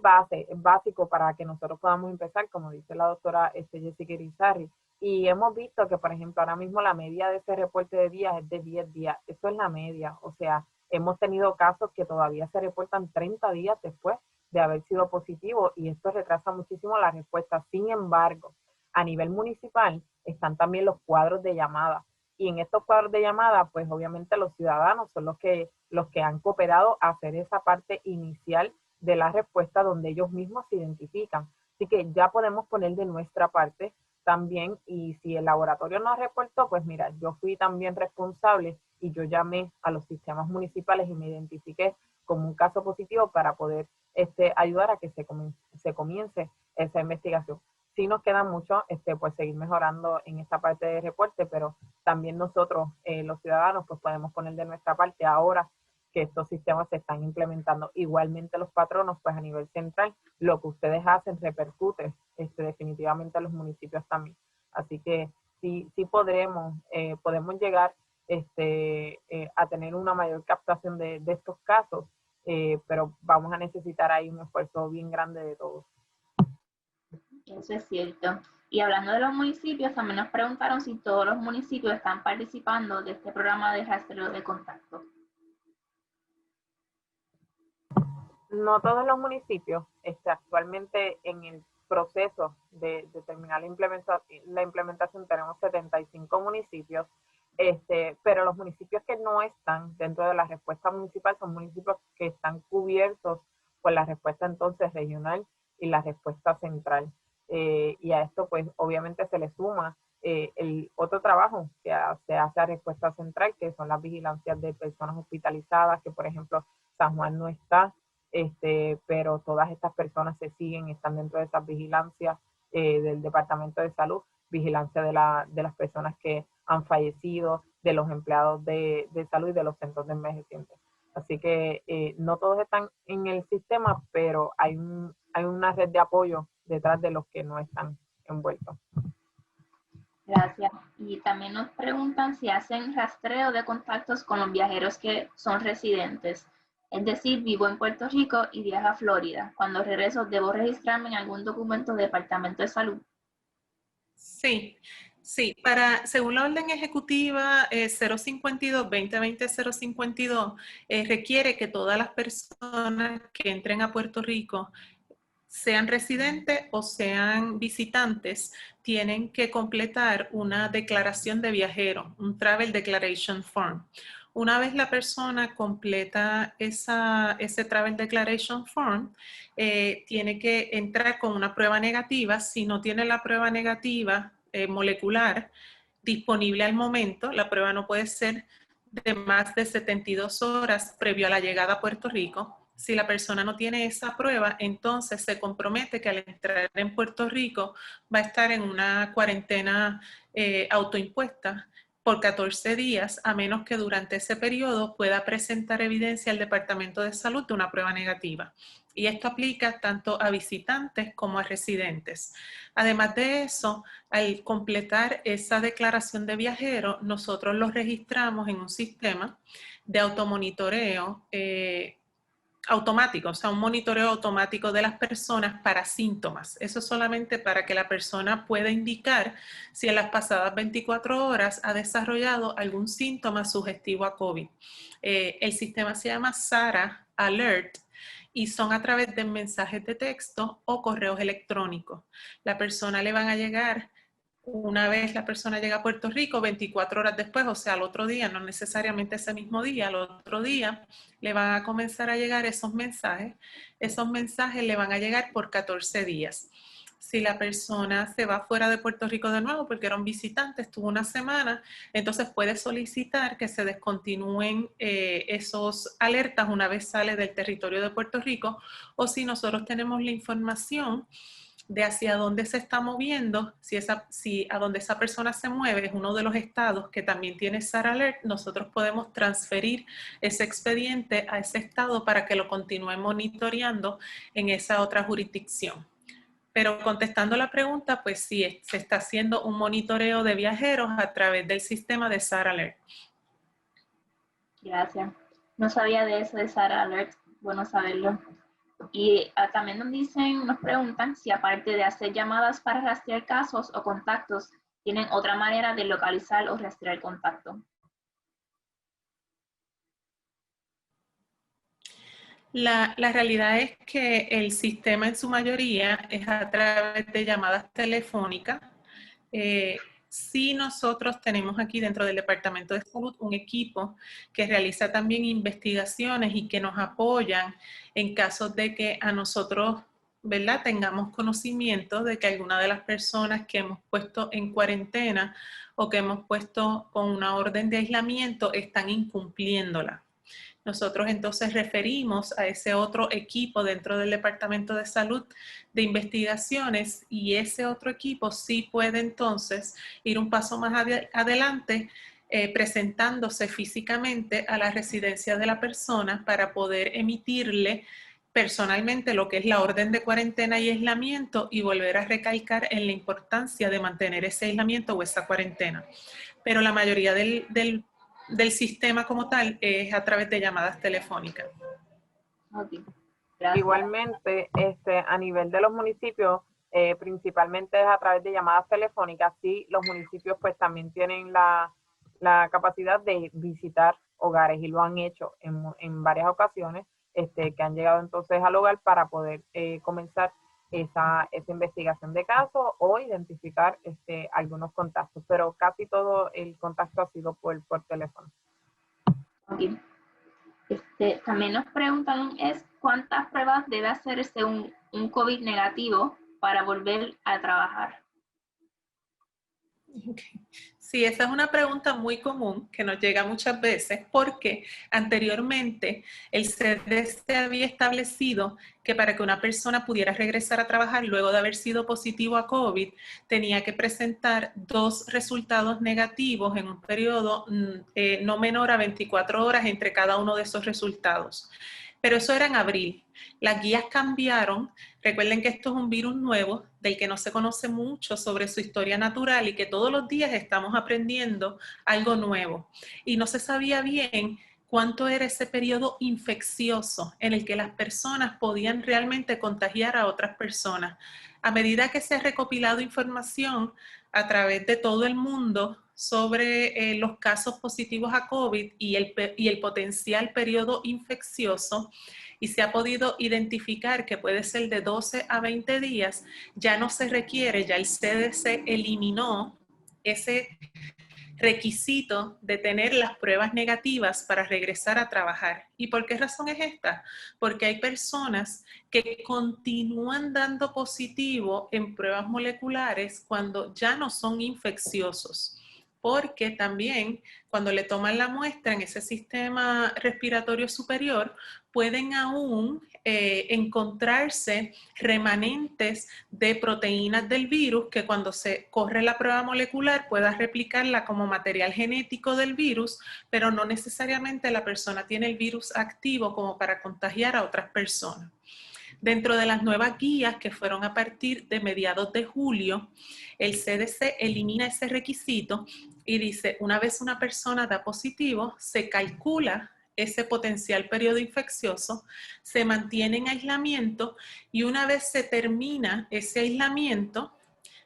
básico para que nosotros podamos empezar, como dice la doctora Jessica Irizarry. Y hemos visto que, por ejemplo, ahora mismo la media de ese reporte de días es de 10 días. Eso es la media. O sea, hemos tenido casos que todavía se reportan 30 días después de haber sido positivo y esto retrasa muchísimo la respuesta. Sin embargo, a nivel municipal están también los cuadros de llamada. Y en estos cuadros de llamada, pues obviamente los ciudadanos son los que han cooperado a hacer esa parte inicial de la respuesta donde ellos mismos se identifican. Así que ya podemos poner de nuestra parte también, y si el laboratorio no reportó, pues mira, yo fui también responsable y yo llamé a los sistemas municipales y me identifiqué como un caso positivo para poder ayudar a que se comience esa investigación. Sí nos queda mucho pues seguir mejorando en esta parte de reporte, pero también nosotros, los ciudadanos, pues podemos poner de nuestra parte ahora que estos sistemas se están implementando. Igualmente los patronos, pues a nivel central, lo que ustedes hacen repercute definitivamente a los municipios también. Así que sí podemos llegar a tener una mayor captación de estos casos, pero vamos a necesitar ahí un esfuerzo bien grande de todos. Eso es cierto. Y hablando de los municipios, también nos preguntaron si todos los municipios están participando de este programa de rastreo de contacto. No todos los municipios actualmente en el proceso de terminar la implementación tenemos 75 municipios, pero los municipios que no están dentro de la respuesta municipal son municipios que están cubiertos por la respuesta entonces regional y la respuesta central. Y a esto pues obviamente se le suma el otro trabajo que se hace a respuesta central, que son las vigilancias de personas hospitalizadas, que por ejemplo San Juan no está, pero todas estas personas están dentro de esas vigilancias del Departamento de Salud, vigilancia de las personas que han fallecido, de los empleados de salud y de los centros de envejecientes. Así que no todos están en el sistema, pero hay una red de apoyo detrás de los que no están envueltos. Gracias. Y también nos preguntan si hacen rastreo de contactos con los viajeros que son residentes. Es decir, vivo en Puerto Rico y viajo a Florida. Cuando regreso, ¿debo registrarme en algún documento del Departamento de Salud? Sí, sí. Según la orden ejecutiva 052-2020-052, requiere que todas las personas que entren a Puerto Rico, sean residentes o sean visitantes, tienen que completar una declaración de viajero, un Travel Declaration Form. Una vez la persona completa ese Travel Declaration Form, tiene que entrar con una prueba negativa. Si no tiene la prueba negativa molecular disponible al momento, la prueba no puede ser de más de 72 horas previo a la llegada a Puerto Rico. Si la persona no tiene esa prueba, entonces se compromete que al entrar en Puerto Rico va a estar en una cuarentena autoimpuesta por 14 días, a menos que durante ese periodo pueda presentar evidencia al Departamento de Salud de una prueba negativa. Y esto aplica tanto a visitantes como a residentes. Además de eso, al completar esa declaración de viajero, nosotros los registramos en un sistema de automonitoreo automático, o sea, un monitoreo automático de las personas para síntomas. Eso solamente para que la persona pueda indicar si en las pasadas 24 horas ha desarrollado algún síntoma sugestivo a COVID. El sistema se llama SARA Alert y son a través de mensajes de texto o correos electrónicos. La persona le van a llegar. Una vez la persona llega a Puerto Rico, 24 horas después, o sea, al otro día, no necesariamente ese mismo día, al otro día, le van a comenzar a llegar esos mensajes. Esos mensajes le van a llegar por 14 días. Si la persona se va fuera de Puerto Rico de nuevo porque era un visitante, estuvo una semana, entonces puede solicitar que se descontinúen esos alertas una vez sale del territorio de Puerto Rico, o si nosotros tenemos la información de hacia dónde se está moviendo, si a donde esa persona se mueve es uno de los estados que también tiene SARA Alert, nosotros podemos transferir ese expediente a ese estado para que lo continúe monitoreando en esa otra jurisdicción. Pero contestando la pregunta, pues sí, se está haciendo un monitoreo de viajeros a través del sistema de SARA Alert. Gracias. No sabía de eso de SARA Alert. Bueno saberlo. Y también nos preguntan si aparte de hacer llamadas para rastrear casos o contactos, tienen otra manera de localizar o rastrear el contacto. La realidad es que el sistema en su mayoría es a través de llamadas telefónicas. Sí, nosotros tenemos aquí dentro del Departamento de Salud un equipo que realiza también investigaciones y que nos apoyan en casos de que a nosotros, ¿verdad?, tengamos conocimiento de que alguna de las personas que hemos puesto en cuarentena o que hemos puesto con una orden de aislamiento están incumpliéndola. Nosotros entonces referimos a ese otro equipo dentro del Departamento de Salud de investigaciones, y ese otro equipo sí puede entonces ir un paso más adelante presentándose físicamente a la residencia de la persona para poder emitirle personalmente lo que es la orden de cuarentena y aislamiento y volver a recalcar en la importancia de mantener ese aislamiento o esa cuarentena. Pero la mayoría del sistema como tal es a través de llamadas telefónicas. Okay. Igualmente, a nivel de los municipios, principalmente es a través de llamadas telefónicas. Sí, los municipios pues también tienen la capacidad de visitar hogares y lo han hecho en varias ocasiones, que han llegado entonces al hogar para poder comenzar esa investigación de caso o identificar algunos contactos, pero casi todo el contacto ha sido por teléfono. Okay. También nos preguntan cuántas pruebas debe hacerse un COVID negativo para volver a trabajar. Okay. Sí, esa es una pregunta muy común que nos llega muchas veces porque anteriormente el CDC había establecido que para que una persona pudiera regresar a trabajar luego de haber sido positivo a COVID, tenía que presentar 2 resultados negativos en un periodo no menor a 24 horas entre cada uno de esos resultados. Pero eso era en abril. Las guías cambiaron. Recuerden que esto es un virus nuevo del que no se conoce mucho sobre su historia natural y que todos los días estamos aprendiendo algo nuevo. Y no se sabía bien cuánto era ese periodo infeccioso en el que las personas podían realmente contagiar a otras personas. A medida que se ha recopilado información a través de todo el mundo sobre los casos positivos a COVID y el potencial periodo infeccioso, y se ha podido identificar que puede ser de 12 a 20 días, ya no se requiere, ya el CDC eliminó ese requisito de tener las pruebas negativas para regresar a trabajar. ¿Y por qué razón es esta? Porque hay personas que continúan dando positivo en pruebas moleculares cuando ya no son infecciosos. Porque también cuando le toman la muestra en ese sistema respiratorio superior, pueden aún encontrarse remanentes de proteínas del virus que cuando se corre la prueba molecular pueda replicarla como material genético del virus, pero no necesariamente la persona tiene el virus activo como para contagiar a otras personas. Dentro de las nuevas guías que fueron a partir de mediados de julio, el CDC elimina ese requisito y dice, una vez una persona da positivo, se calcula ese potencial periodo infeccioso, se mantiene en aislamiento y una vez se termina ese aislamiento,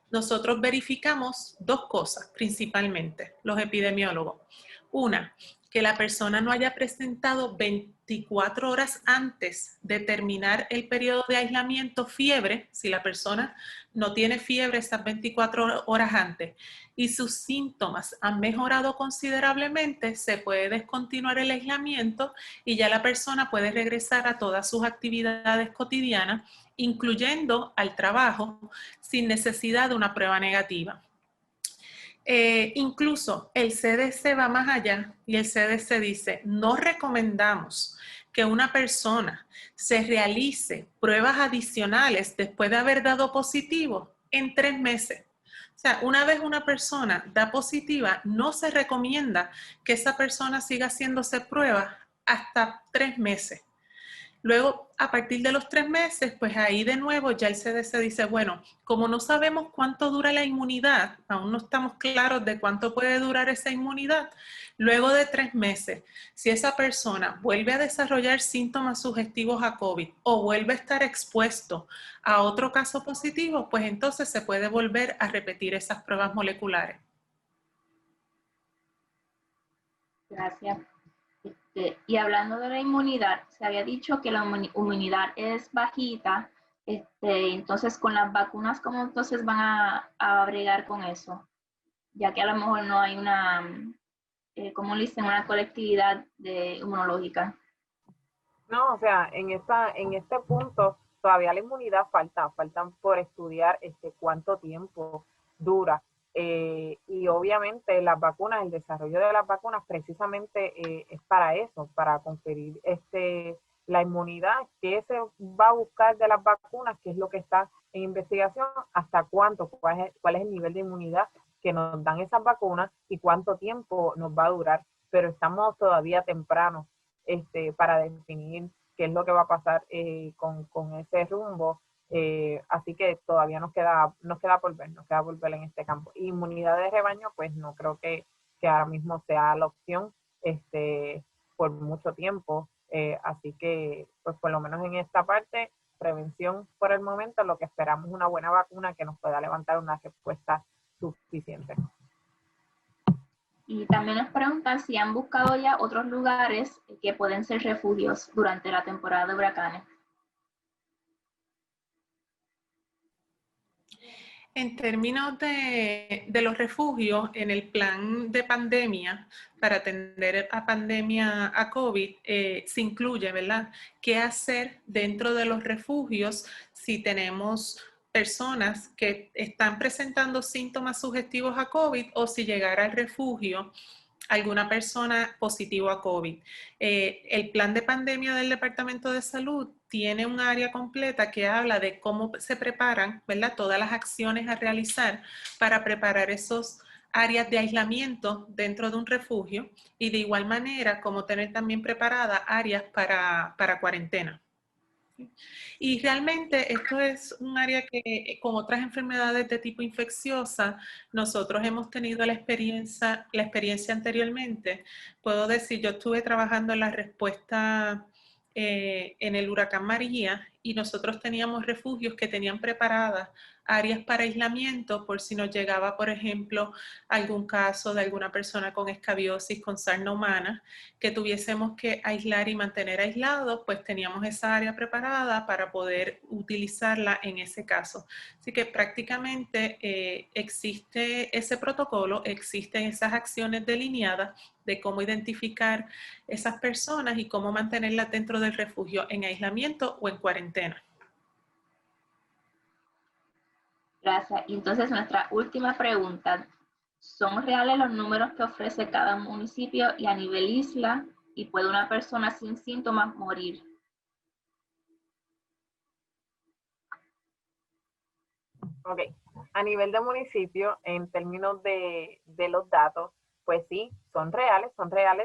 nosotros verificamos 2 cosas principalmente, los epidemiólogos. Una, que la persona no haya presentado 24 horas antes de terminar el periodo de aislamiento fiebre, si la persona no tiene fiebre esas 24 horas antes y sus síntomas han mejorado considerablemente, se puede descontinuar el aislamiento y ya la persona puede regresar a todas sus actividades cotidianas, incluyendo al trabajo, sin necesidad de una prueba negativa. Incluso el CDC va más allá y el CDC dice, no recomendamos que una persona se realice pruebas adicionales después de haber dado positivo en 3 meses. O sea, una vez una persona da positiva, no se recomienda que esa persona siga haciéndose pruebas hasta 3 meses. Luego, a partir de los 3 meses, pues ahí de nuevo ya el CDC dice, bueno, como no sabemos cuánto dura la inmunidad, aún no estamos claros de cuánto puede durar esa inmunidad, luego de 3 meses, si esa persona vuelve a desarrollar síntomas sugestivos a COVID o vuelve a estar expuesto a otro caso positivo, pues entonces se puede volver a repetir esas pruebas moleculares. Gracias. Y hablando de la inmunidad, se había dicho que la inmunidad es bajita, entonces con las vacunas, ¿cómo entonces van a bregar con eso? Ya que a lo mejor no hay una, ¿cómo le dicen? Una colectividad inmunológica. No, o sea, en este punto todavía la inmunidad faltan por estudiar cuánto tiempo dura. Y obviamente las vacunas, el desarrollo de las vacunas precisamente es para eso, para conferir la inmunidad. ¿Qué se va a buscar de las vacunas? ¿Qué es lo que está en investigación? ¿Hasta cuánto? ¿Cuál es el nivel de inmunidad que nos dan esas vacunas y cuánto tiempo nos va a durar? Pero estamos todavía temprano para definir qué es lo que va a pasar con ese rumbo. Así que todavía nos queda por ver en este campo. Inmunidad de rebaño, pues no creo que ahora mismo sea la opción por mucho tiempo. Así que, pues por lo menos en esta parte, prevención por el momento, lo que esperamos es una buena vacuna que nos pueda levantar una respuesta suficiente. Y también nos preguntan si han buscado ya otros lugares que pueden ser refugios durante la temporada de huracanes. En términos de los refugios, en el plan de pandemia, para atender a pandemia a COVID, se incluye, ¿verdad?, qué hacer dentro de los refugios si tenemos personas que están presentando síntomas sugestivos a COVID o si llegara al refugio alguna persona positivo a COVID. El plan de pandemia del Departamento de Salud tiene un área completa que habla de cómo se preparan, ¿verdad? Todas las acciones a realizar para preparar esos áreas de aislamiento dentro de un refugio y de igual manera como tener también preparadas áreas para cuarentena. Y realmente esto es un área que con otras enfermedades de tipo infecciosa, nosotros hemos tenido la experiencia anteriormente. Puedo decir, yo estuve trabajando en la respuesta en el huracán María y nosotros teníamos refugios que tenían preparadas áreas para aislamiento por si nos llegaba, por ejemplo, algún caso de alguna persona con escabiosis, con sarna humana, que tuviésemos que aislar y mantener aislados, pues teníamos esa área preparada para poder utilizarla en ese caso. Así que prácticamente existe ese protocolo, existen esas acciones delineadas de cómo identificar esas personas y cómo mantenerlas dentro del refugio en aislamiento o en cuarentena. Gracias. Y entonces nuestra última pregunta. ¿Son reales los números que ofrece cada municipio y a nivel isla? ¿Y puede una persona sin síntomas morir? Ok, a nivel de municipio, en términos de los datos, pues sí, son reales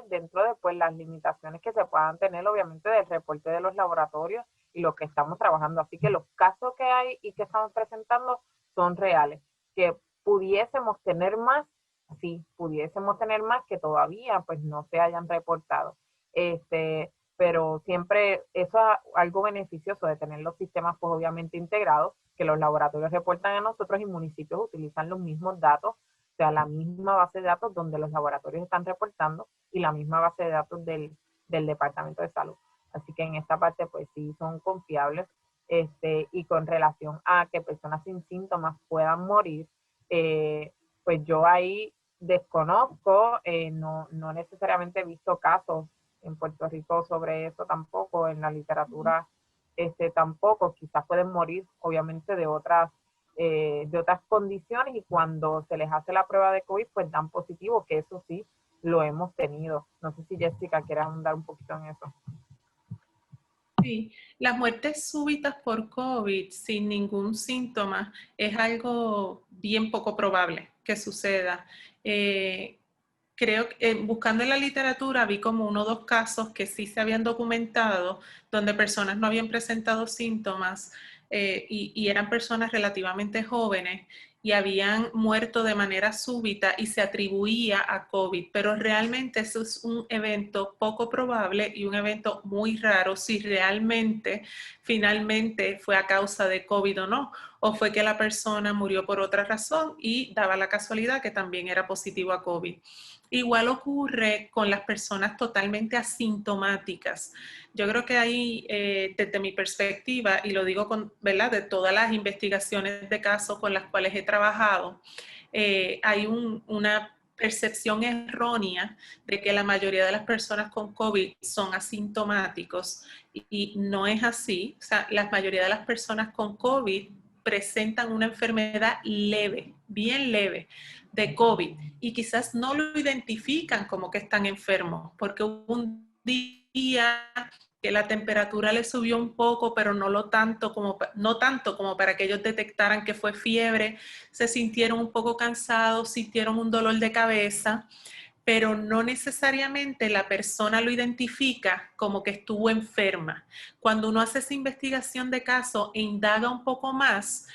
dentro de pues, las limitaciones que se puedan tener, obviamente, del reporte de los laboratorios y lo que estamos trabajando. Así que los casos que hay y que estamos presentando son reales. Que pudiésemos tener más, sí, pudiésemos tener más que todavía pues no se hayan reportado. Pero siempre eso es algo beneficioso de tener los sistemas pues obviamente integrados, que los laboratorios reportan a nosotros y municipios utilizan los mismos datos, o sea, la misma base de datos donde los laboratorios están reportando y la misma base de datos del Departamento de Salud. Así que en esta parte pues sí son confiables. Y con relación a que personas sin síntomas puedan morir, pues yo ahí desconozco, no necesariamente he visto casos en Puerto Rico sobre eso tampoco, en la literatura tampoco, quizás pueden morir obviamente de otras condiciones y cuando se les hace la prueba de COVID pues dan positivo, que eso sí lo hemos tenido. No sé si Jessica quiere ahondar un poquito en eso. Sí, las muertes súbitas por COVID sin ningún síntoma es algo bien poco probable que suceda. Creo que buscando en la literatura vi como 1 o 2 casos que sí se habían documentado donde personas no habían presentado síntomas y eran personas relativamente jóvenes y habían muerto de manera súbita y se atribuía a COVID, pero realmente eso es un evento poco probable y un evento muy raro si realmente finalmente fue a causa de COVID o no, o fue que la persona murió por otra razón y daba la casualidad que también era positivo a COVID. Igual ocurre con las personas totalmente asintomáticas. Yo creo que ahí, desde mi perspectiva, y lo digo con, ¿verdad?, de todas las investigaciones de casos con las cuales he trabajado, hay una percepción errónea de que la mayoría de las personas con COVID son asintomáticos y no es así. O sea, la mayoría de las personas con COVID presentan una enfermedad leve, bien leve, de COVID y quizás no lo identifican como que están enfermos porque un día que la temperatura le subió un poco, pero no tanto como para que ellos detectaran que fue fiebre, se sintieron un poco cansados, sintieron un dolor de cabeza, pero no necesariamente la persona lo identifica como que estuvo enferma. Cuando uno hace esa investigación de caso e indaga un poco más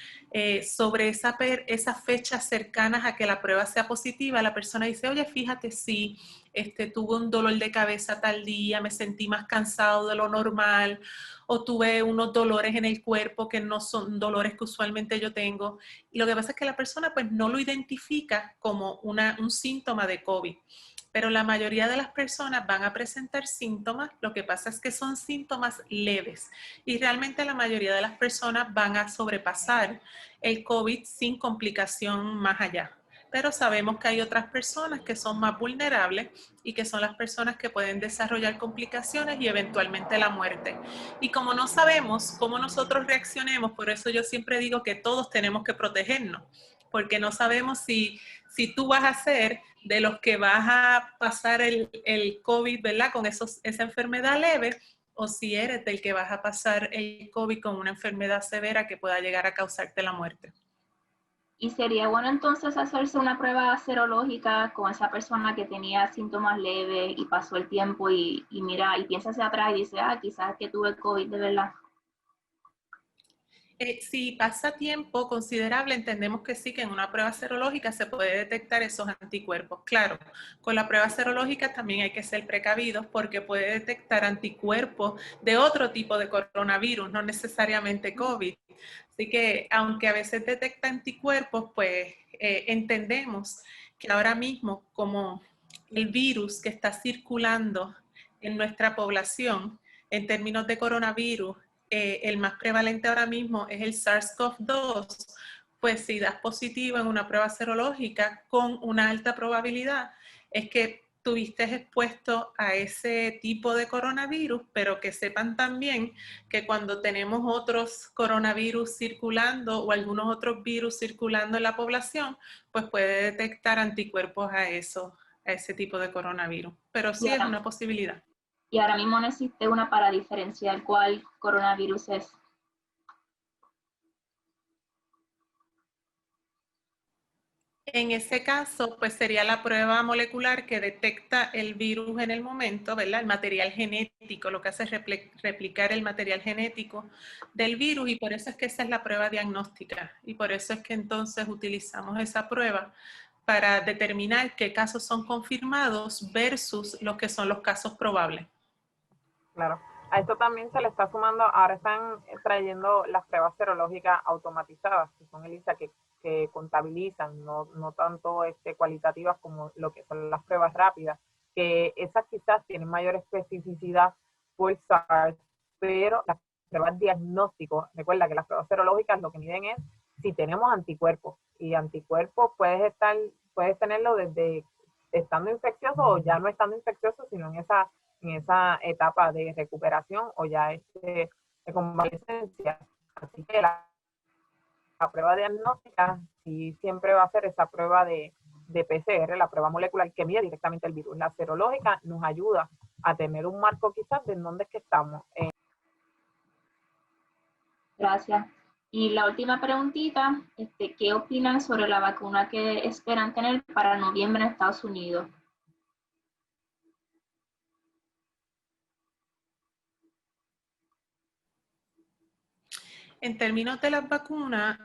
sobre esas fechas cercanas a que la prueba sea positiva, la persona dice, oye, fíjate, sí, tuve un dolor de cabeza tal día, me sentí más cansado de lo normal, o tuve unos dolores en el cuerpo que no son dolores que usualmente yo tengo. Y lo que pasa es que la persona pues no lo identifica como un síntoma de COVID. Pero la mayoría de las personas van a presentar síntomas, lo que pasa es que son síntomas leves y realmente la mayoría de las personas van a sobrepasar el COVID sin complicación más allá. pero sabemos que hay otras personas que son más vulnerables y que son las personas que pueden desarrollar complicaciones y eventualmente la muerte. Y como no sabemos cómo nosotros reaccionemos, por eso yo siempre digo que todos tenemos que protegernos, porque no sabemos si tú vas a ser de los que vas a pasar el COVID, ¿verdad? Con esa enfermedad leve, o si eres del que vas a pasar el COVID con una enfermedad severa que pueda llegar a causarte la muerte. Y sería bueno entonces hacerse una prueba serológica con esa persona que tenía síntomas leves y pasó el tiempo y mira, y piensa hacia atrás y dice, quizás que tuve COVID de verdad. Si pasa tiempo considerable, entendemos que sí, que en una prueba serológica se puede detectar esos anticuerpos. Claro, con la prueba serológica también hay que ser precavidos porque puede detectar anticuerpos de otro tipo de coronavirus, no necesariamente COVID. Así que, aunque a veces detecta anticuerpos, pues entendemos que ahora mismo, como el virus que está circulando en nuestra población, en términos de coronavirus, el más prevalente ahora mismo es el SARS-CoV-2, pues si das positivo en una prueba serológica con una alta probabilidad, es que tuviste expuesto a ese tipo de coronavirus, pero que sepan también que cuando tenemos otros coronavirus circulando o algunos otros virus circulando en la población, pues puede detectar anticuerpos a ese tipo de coronavirus. Pero sí es una posibilidad. Y ahora mismo no existe una para diferenciar cuál coronavirus es. En ese caso, pues sería la prueba molecular que detecta el virus en el momento, ¿verdad? El material genético, lo que hace es replicar el material genético del virus y por eso es que esa es la prueba diagnóstica y por eso es que entonces utilizamos esa prueba para determinar qué casos son confirmados versus los que son los casos probables. Claro. A esto también se le está sumando, ahora están trayendo las pruebas serológicas automatizadas, que son, Elisa, que contabilizan, no tanto cualitativas como lo que son las pruebas rápidas, que esas quizás tienen mayor especificidad por SARS, pero las pruebas diagnósticos, recuerda que las pruebas serológicas lo que miden es si tenemos anticuerpos, y anticuerpos puedes tenerlo desde estando infeccioso o ya no estando infeccioso, sino en esa etapa de recuperación o ya de convalescencia. Así que la prueba diagnóstica sí siempre va a ser esa prueba de PCR, la prueba molecular que mide directamente el virus. La serológica nos ayuda a tener un marco quizás de en dónde es que estamos. Gracias. Y la última preguntita, ¿qué opinan sobre la vacuna que esperan tener para noviembre en Estados Unidos? En términos de las vacunas,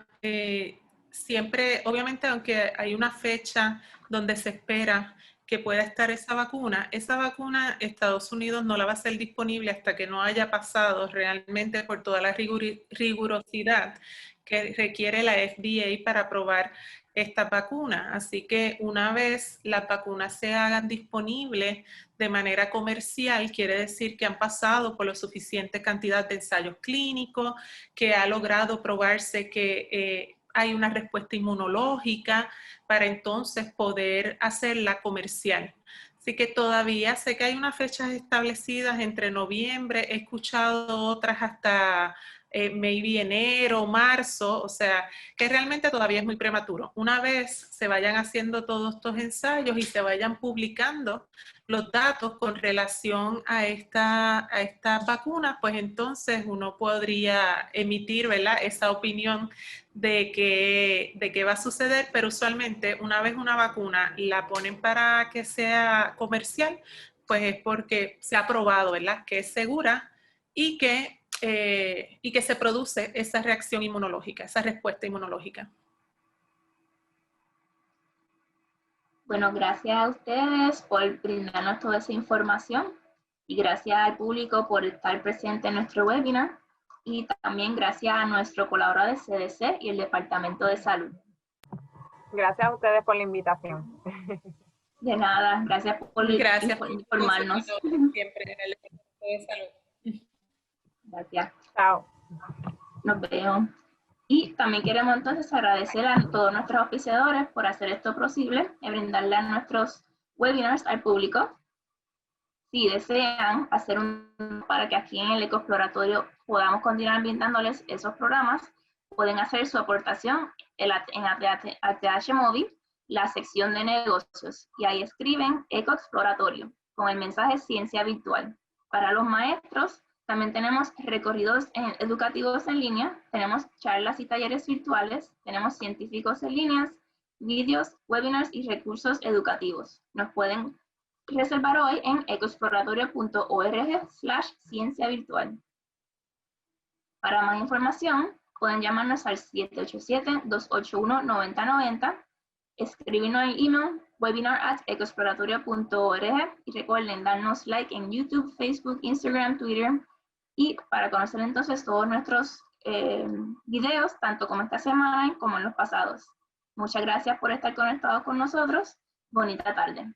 siempre, obviamente, aunque hay una fecha donde se espera que pueda estar esa vacuna Estados Unidos no la va a hacer disponible hasta que no haya pasado realmente por toda la rigurosidad que requiere la FDA para aprobar esta vacuna. Así que una vez las vacunas se hagan disponibles de manera comercial, quiere decir que han pasado por la suficiente cantidad de ensayos clínicos, que ha logrado probarse que hay una respuesta inmunológica para entonces poder hacerla comercial. Así que todavía sé que hay unas fechas establecidas entre noviembre, he escuchado otras hasta maybe enero, marzo, o sea que realmente todavía es muy prematuro. Una vez se vayan haciendo todos estos ensayos y se vayan publicando los datos con relación a esta vacuna, pues entonces uno podría emitir, ¿verdad?, esa opinión de qué va a suceder, pero usualmente una vez una vacuna la ponen para que sea comercial, pues es porque se ha probado, ¿verdad?, que es segura y que se produce esa reacción inmunológica, esa respuesta inmunológica. Bueno, gracias a ustedes por brindarnos toda esa información y gracias al público por estar presente en nuestro webinar y también gracias a nuestro colaborador de CDC y el Departamento de Salud. Gracias a ustedes por la invitación. De nada, gracias por informarnos. Siempre en el Departamento de Salud. Gracias. Chao. Nos vemos. Y también queremos entonces agradecer a todos nuestros auspiciadores por hacer esto posible y brindarle a nuestros webinars al público. Si desean hacer para que aquí en el Ecoexploratorio podamos continuar brindándoles esos programas, pueden hacer su aportación en ATH Móvil, la sección de negocios, y ahí escriben Ecoexploratorio con el mensaje Ciencia Virtual. Para los maestros, también tenemos recorridos educativos en línea, tenemos charlas y talleres virtuales, tenemos científicos en línea, vídeos, webinars y recursos educativos. Nos pueden reservar hoy en ecoexploratorio.org/ciencia virtual. Para más información, pueden llamarnos al 787-281-9090, escribirnos el email webinar@ecoexploratorio.org y recuerden darnos like en YouTube, Facebook, Instagram, Twitter, y para conocer entonces todos nuestros videos, tanto como esta semana como en los pasados. Muchas gracias por estar conectados con nosotros. Bonita tarde.